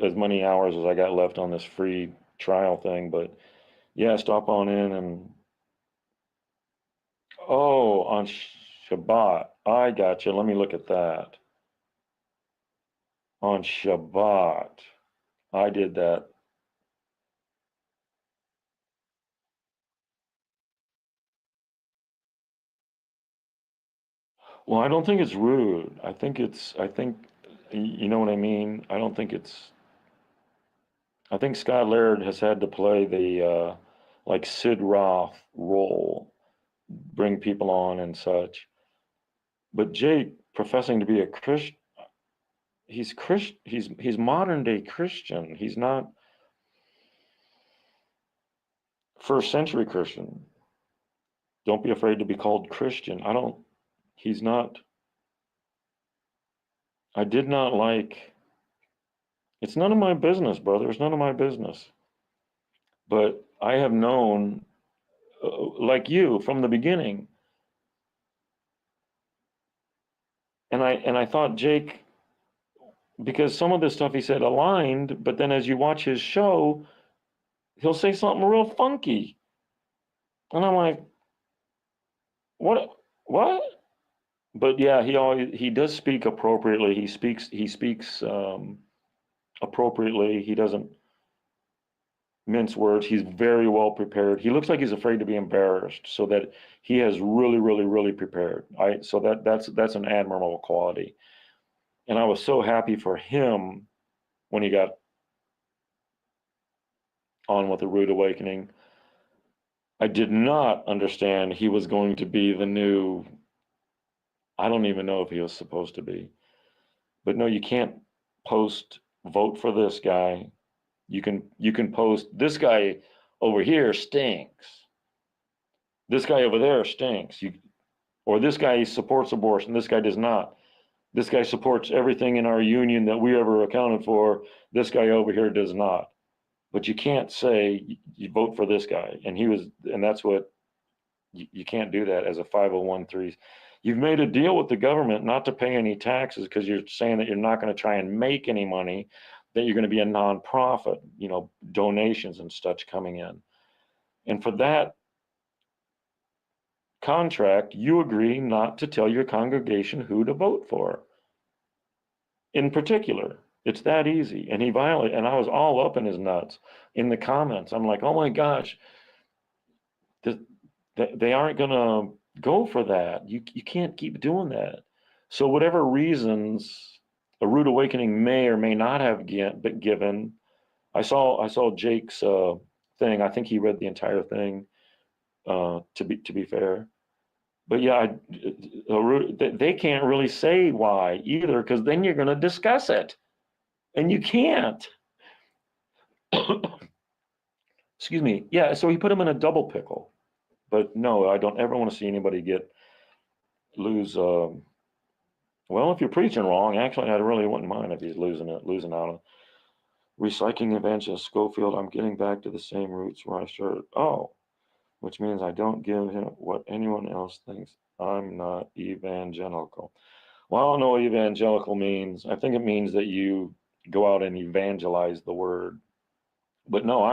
as many hours as I got left on this free trial thing. But yeah, stop on in and oh, on Shabbat. I got you. Let me look at that. On Shabbat, I did that. Well, I don't think it's rude. I think You know what I mean? I don't think it's. I think Scott Laird has had to play the like Sid Roth role, bring people on and such. But Jake, professing to be a Christian, he's modern day Christian. He's not first century Christian. Don't be afraid to be called Christian. I don't. He's not. I did not like. It's none of my business, brother. It's none of my business. But I have known, like you, from the beginning, and I thought Jake, because some of the stuff he said aligned, but then as you watch his show, he'll say something real funky, and I'm like, what, what? But yeah, he does speak appropriately. He speaks appropriately. He doesn't mince words. He's very well prepared. He looks like he's afraid to be embarrassed, so that he has really, really, really prepared. So that's an admirable quality. And I was so happy for him when he got on with the Rude Awakening. I did not understand he was going to be the new, I don't even know if he was supposed to be. But no, you can't post vote for this guy. You can post this guy over here stinks. This guy over there stinks. Or this guy supports abortion. This guy does not. This guy supports everything in our union that we ever accounted for. This guy over here does not. But you can't say you vote for this guy. And that's what you can't do that as a 501(c)(3). You've made a deal with the government not to pay any taxes because you're saying that you're not going to try and make any money, that you're going to be a nonprofit, donations and such coming in. And for that contract, you agree not to tell your congregation who to vote for. In particular, it's that easy. And he violated, and I was all up in his nuts in the comments. I'm like, oh my gosh, they aren't going to go for that. You can't keep doing that. So whatever reasons a rude awakening may or may not have been given, I saw Jake's thing. I think he read the entire thing. To be fair, but yeah, they can't really say why either, because then you're going to discuss it, and you can't. Excuse me. Yeah, so he put him in a double pickle. But no, I don't ever want to see anybody lose. Well, if you're preaching wrong, actually, I really wouldn't mind if he's losing out. Recycling evangelist Schofield. I'm getting back to the same roots where I started. Oh, which means I don't give him what anyone else thinks. I'm not evangelical. Well, I don't know what evangelical means. I think it means that you go out and evangelize the word. But no,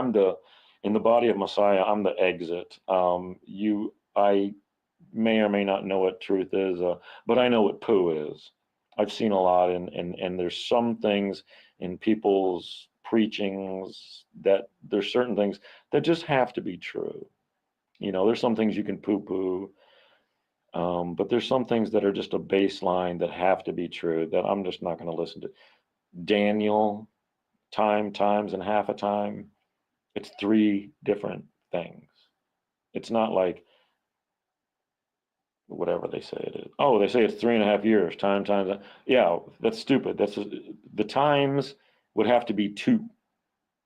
in the body of Messiah, I'm the exit. I may or may not know what truth is, but I know what poo is. I've seen a lot, and there's some things in people's preachings that there's certain things that just have to be true. There's some things you can poo-poo, but there's some things that are just a baseline that have to be true that I'm just not going to listen to. Daniel, times, and half a time. It's three different things. It's not like whatever they say it is. Oh, they say it's 3.5 years. Times. Yeah, that's stupid. The times would have to be two.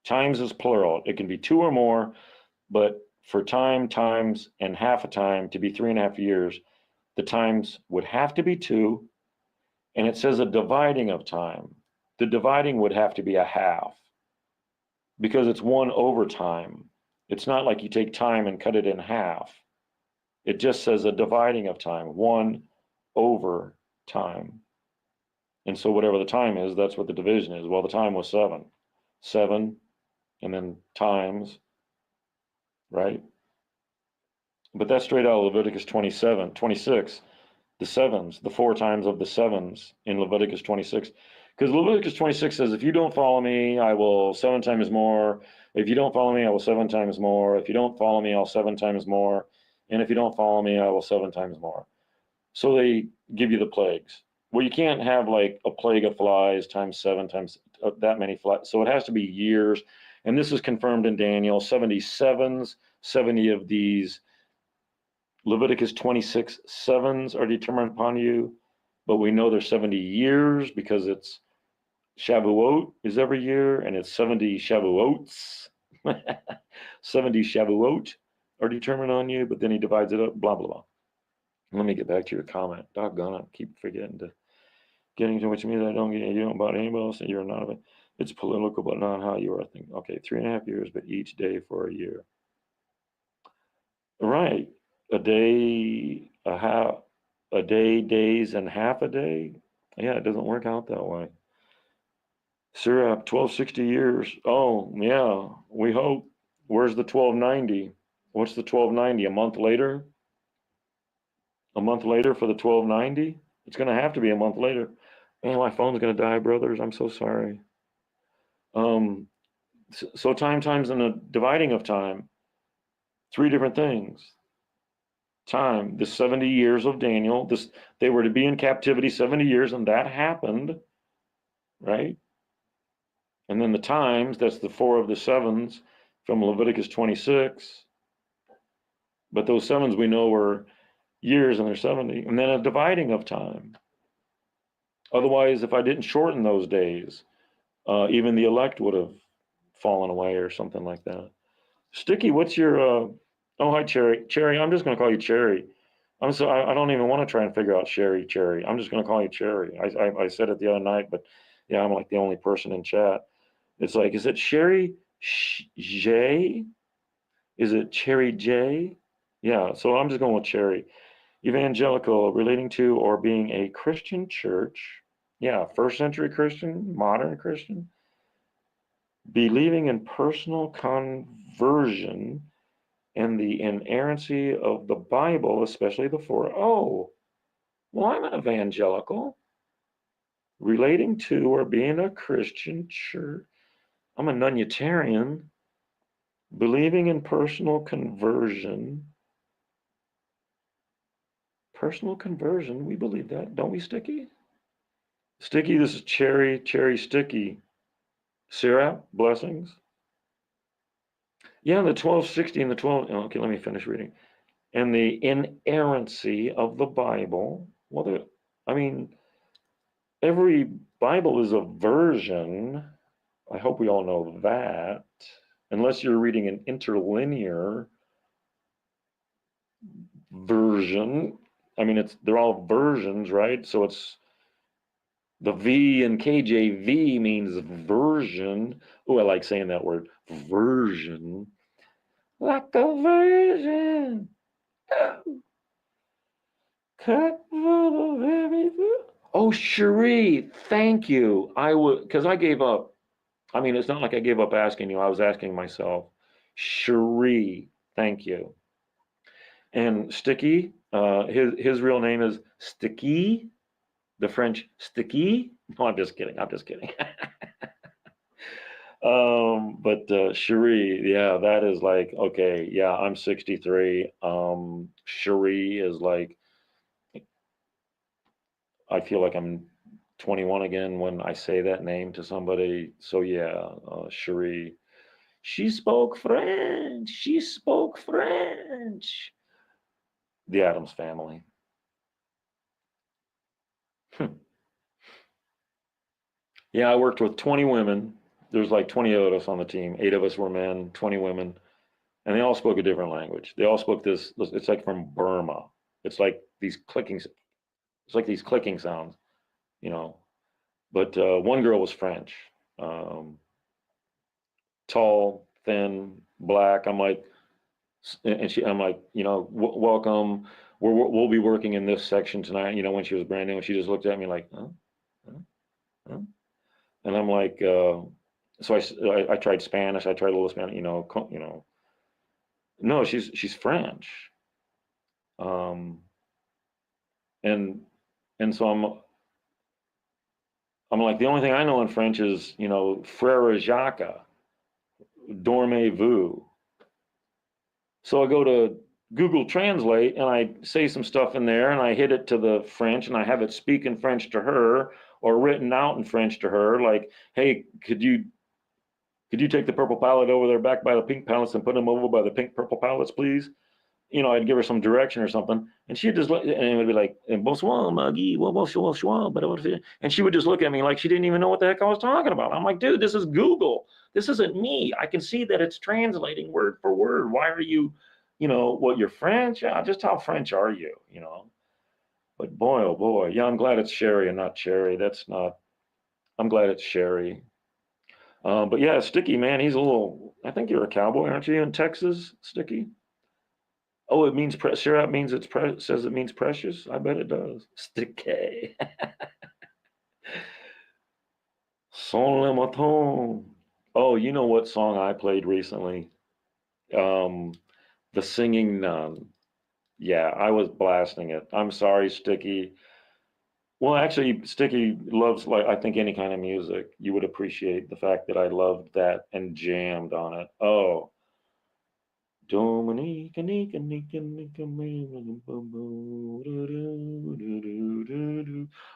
Times is plural. It can be two or more, but for times, and half a time to be 3.5 years, the times would have to be two, and it says a dividing of time. The dividing would have to be a half because it's 1/time. It's not like you take time and cut it in half. It just says a dividing of time, 1/time. And so whatever the time is, that's what the division is. Well, the time was 7. 7, and then times, right? But that's straight out of Leviticus 26, the sevens, the 4 times of the sevens in Leviticus 26. Because Leviticus 26 says, if you don't follow me, I will 7 times more. If you don't follow me, I will 7 times more. If you don't follow me, I'll 7 times more. And if you don't follow me, I will 7 times more. So they give you the plagues. well, you can't have like a plague of flies times 7 times that many flies. So it has to be years. And this is confirmed in Daniel 77s, 70 of these Leviticus 26 sevens are determined upon you, but we know there's 70 years because it's Shavuot is every year, and it's 70 Shavuots. 70 Shavuot are determined on you, but then he divides it up, blah, blah, blah. Let me get back to your comment. Doggone it, I keep forgetting to getting to what you mean. I don't get you don't about anybody else, and you're not of it. It's political, but not how you are thinking. Okay, 3.5 years, but each day for a year. Right. A day, a day, days, and half a day. Yeah, it doesn't work out that way. Syrup, 1260 years. Oh, yeah, we hope. Where's the 1290? What's the 1290? A month later? A month later for the 1290? It's going to have to be a month later. Man, my phone's going to die, brothers. I'm so sorry. So time times and the dividing of time, three different things. Time, the 70 years of Daniel, they were to be in captivity 70 years, and that happened, right? And then the times, that's the 4 of the 7s from Leviticus 26. But those 7s we know were years and they're 70. And then a dividing of time. Otherwise, if I didn't shorten those days, even the elect would have fallen away or something like that. Sticky, what's your, oh, hi, Cherry. Cherry, I'm just going to call you Cherry. I don't even want to try and figure out Cherry. I'm just going to call you Cherry. I said it the other night, but yeah, I'm like the only person in chat. It's like, is it Sherry J? Is it Cherry J? Yeah, so I'm just going with Cherry. Evangelical, relating to or being a Christian church. Yeah, first century Christian, modern Christian. Believing in personal conversion and the inerrancy of the Bible, especially the four. Oh, well, I'm an evangelical. Relating to or being a Christian church. I'm a nunitarian. Believing in personal conversion. Personal conversion, we believe that, don't we, Sticky? Sticky, this is Cherry Sticky. Syrup, blessings. Yeah, the 1260 and the 12. Okay, let me finish reading. And the inerrancy of the Bible. Well, I mean, every Bible is a version. I hope we all know that. Unless you're reading an interlinear version. I mean, they're all versions, right? So it's the V in KJV means version. Oh, I like saying that word, version. Like a virgin. Cut for the very. Oh, Cherie, thank you. I would, because I gave up. I mean, it's not like I gave up asking you. I was asking myself. Cherie, thank you. And Sticky, his real name is Sticky, the French Sticky. No, I'm just kidding. I'm just kidding. But Cherie, yeah, that is like, okay, yeah, I'm 63. Cherie is like, I feel like I'm 21 again when I say that name to somebody. So yeah, Cherie, she spoke French. She spoke French. The Addams Family. Yeah, I worked with 20 women. There's like 20 of us on the team. 8 of us were men, 20 women, and they all spoke a different language. They all spoke this. It's like from Burma. It's like these clicking. It's like these clicking sounds, you know. But one girl was French, um, tall, thin, black. I'm like, I'm like, welcome. We'll be working in this section tonight. You know, when she was brand new, and she just looked at me like, huh, huh, huh? And I'm like, so I tried Spanish. I tried a little Spanish. No, she's French. Um, and and so I'm like, the only thing I know in French is, Frere Jacques, dormez-vous. So I go to Google Translate and I say some stuff in there and I hit it to the French and I have it speak in French to her or written out in French to her, like, hey, could you take the purple palette over there back by the pink palettes and put them over by the pink purple palettes, please? I'd give her some direction or something, and she'd just look, and it would be like, bonsoir, Maggie, bonsoir, and she would just look at me like she didn't even know what the heck I was talking about. I'm like, dude, this is Google. This isn't me. I can see that it's translating word for word. Why are you, what, you're French? Yeah, just how French are you? But boy, oh boy, yeah, I'm glad it's Sherry and not Cherry. I'm glad it's Sherry. But yeah, Sticky, man, he's a little, I think you're a cowboy, aren't you, in Texas, Sticky? Oh, it means syrup means says it means precious. I bet it does. Sticky. Son le maton. Oh, you know what song I played recently? Um, The Singing Nun. Yeah, I was blasting it. I'm sorry, Sticky. Well, actually, Sticky loves, like, I think any kind of music. You would appreciate the fact that I loved that and jammed on it. Oh, Dominica, Nika, Nika, Nika,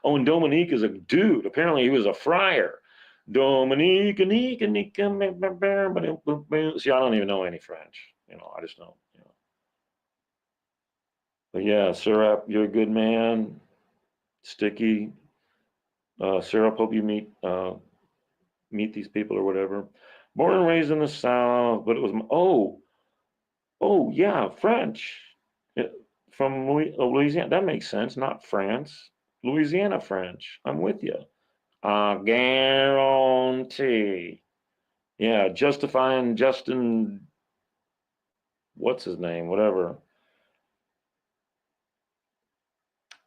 oh, and Dominique is a dude. Apparently, he was a friar. Dominica, Nika, Nika, see, I don't even know any French. I just don't. But yeah, Syrup, you're a good man. Sticky, Syrup, hope you meet these people or whatever. Born and raised in the South, but it was, oh yeah, French. Yeah, from Louisiana. That makes sense. Not France. Louisiana French. I'm with you. Guarantee. Yeah, justifying Justin. What's his name? Whatever.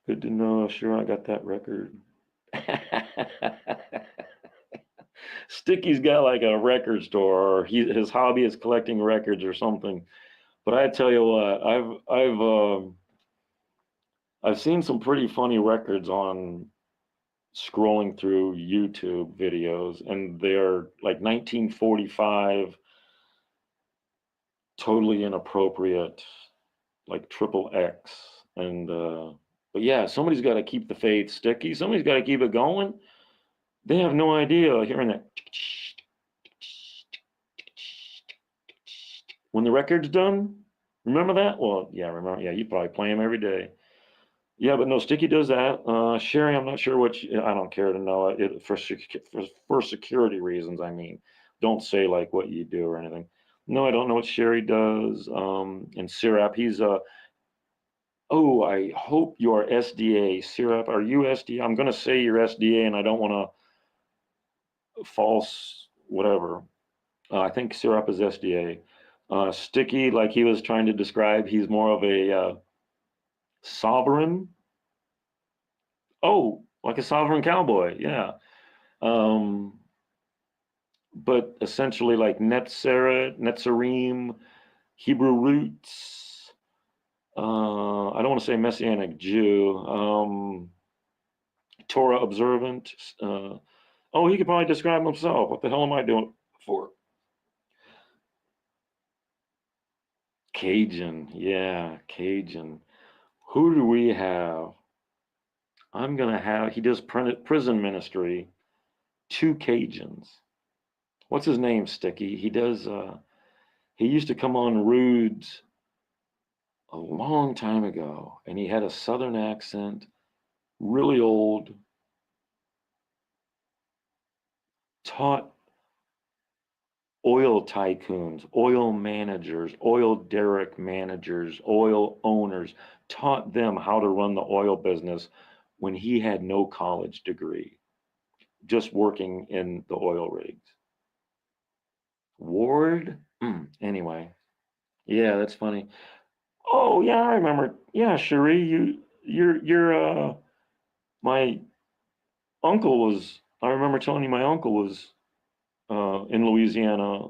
Good to know. Sure, I got that record. Sticky's got like a record store, or his hobby is collecting records or something. But I tell you what, I've seen some pretty funny records on scrolling through YouTube videos, and they're like 1945, totally inappropriate, like triple X. And but yeah, somebody's got to keep the faith sticky. Somebody's got to keep it going. They have no idea hearing that when the record's done. Remember that? Well, yeah, remember. Yeah, you probably play them every day. Yeah, but no, Sticky does that. Sherry, I'm not sure I don't care to know it for security reasons. I mean, don't say like what you do or anything. No, I don't know what Sherry does. And Syrup, oh, I hope you are SDA. Syrup, are you SDA? I'm going to say you're SDA and I don't want to false whatever. I think Syrup is SDA. Sticky, like he was trying to describe, he's more of a sovereign. Oh, like a sovereign cowboy. Yeah. Um, but essentially like Netzarim, Hebrew roots. I don't want to say Messianic Jew. Torah observant. Oh, he could probably describe himself. What the hell am I doing for? Cajun. Yeah, Cajun. Who do we have? He does prison ministry. Two Cajuns. What's his name, Sticky? He used to come on Rude's a long time ago, and he had a southern accent, really old, taught oil tycoons, oil managers, oil derrick managers, oil owners, taught them how to run the oil business when he had no college degree, just working in the oil rigs. Ward? Anyway, yeah, that's funny. Oh yeah, I remember. Yeah, Cherie, my uncle was. I remember telling you my uncle was in Louisiana.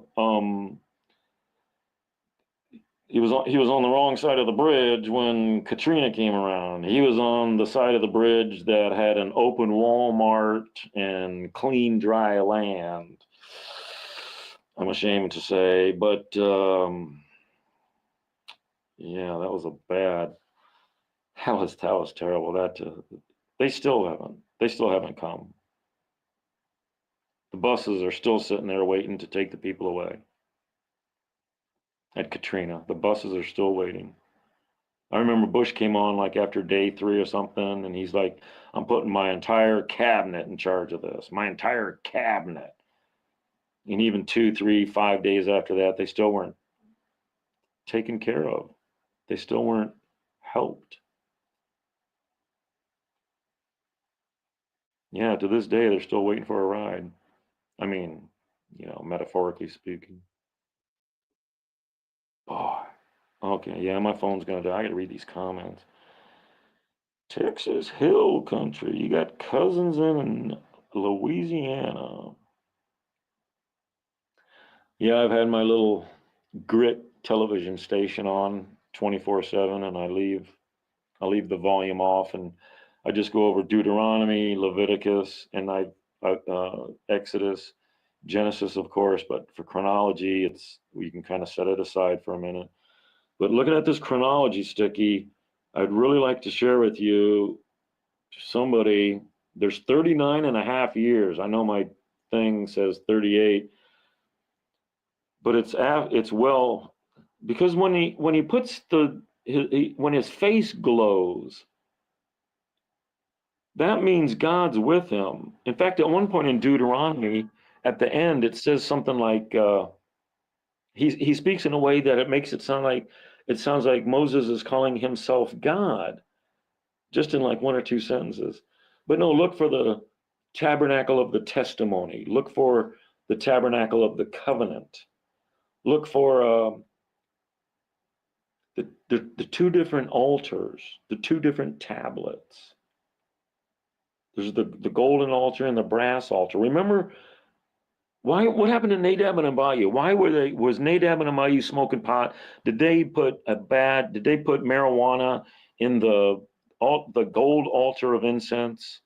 He was on the wrong side of the bridge when Katrina came around. He was on the side of the bridge that had an open Walmart and clean, dry land. I'm ashamed to say, but Yeah, that was a bad. That was terrible. They still haven't come. The buses are still sitting there waiting to take the people away. At Katrina, the buses are still waiting. I remember Bush came on like after day 3 or something, and he's like, "I'm putting my entire cabinet in charge of this. My entire cabinet." And even 2, 3, 5 days after that, they still weren't taken care of. They still weren't helped. Yeah, to this day, they're still waiting for a ride. I mean, metaphorically speaking. Boy. Okay, yeah, my phone's gonna die. I gotta read these comments. Texas Hill Country. You got cousins in Louisiana. Yeah, I've had my little grit television station on 24/7, and I leave the volume off, and I just go over Deuteronomy, Leviticus, and Exodus, Genesis, of course. But for chronology, we can kind of set it aside for a minute. But looking at this chronology sticky, I'd really like to share with you somebody. There's 39 and a half years. I know my thing says 38, but it's well, because when he puts when his face glows, that means God's with him. In fact, at one point in Deuteronomy, at the end, it says something like he speaks in a way that it sounds like Moses is calling himself God, just in like one or two sentences. But no, look for the tabernacle of the testimony. Look for the tabernacle of the covenant. Look for the two different altars, the two different tablets. There's the golden altar and the brass altar. Remember what happened to Nadab and Abihu? Was Nadab and Abihu smoking pot? Did they put marijuana in the gold altar of incense?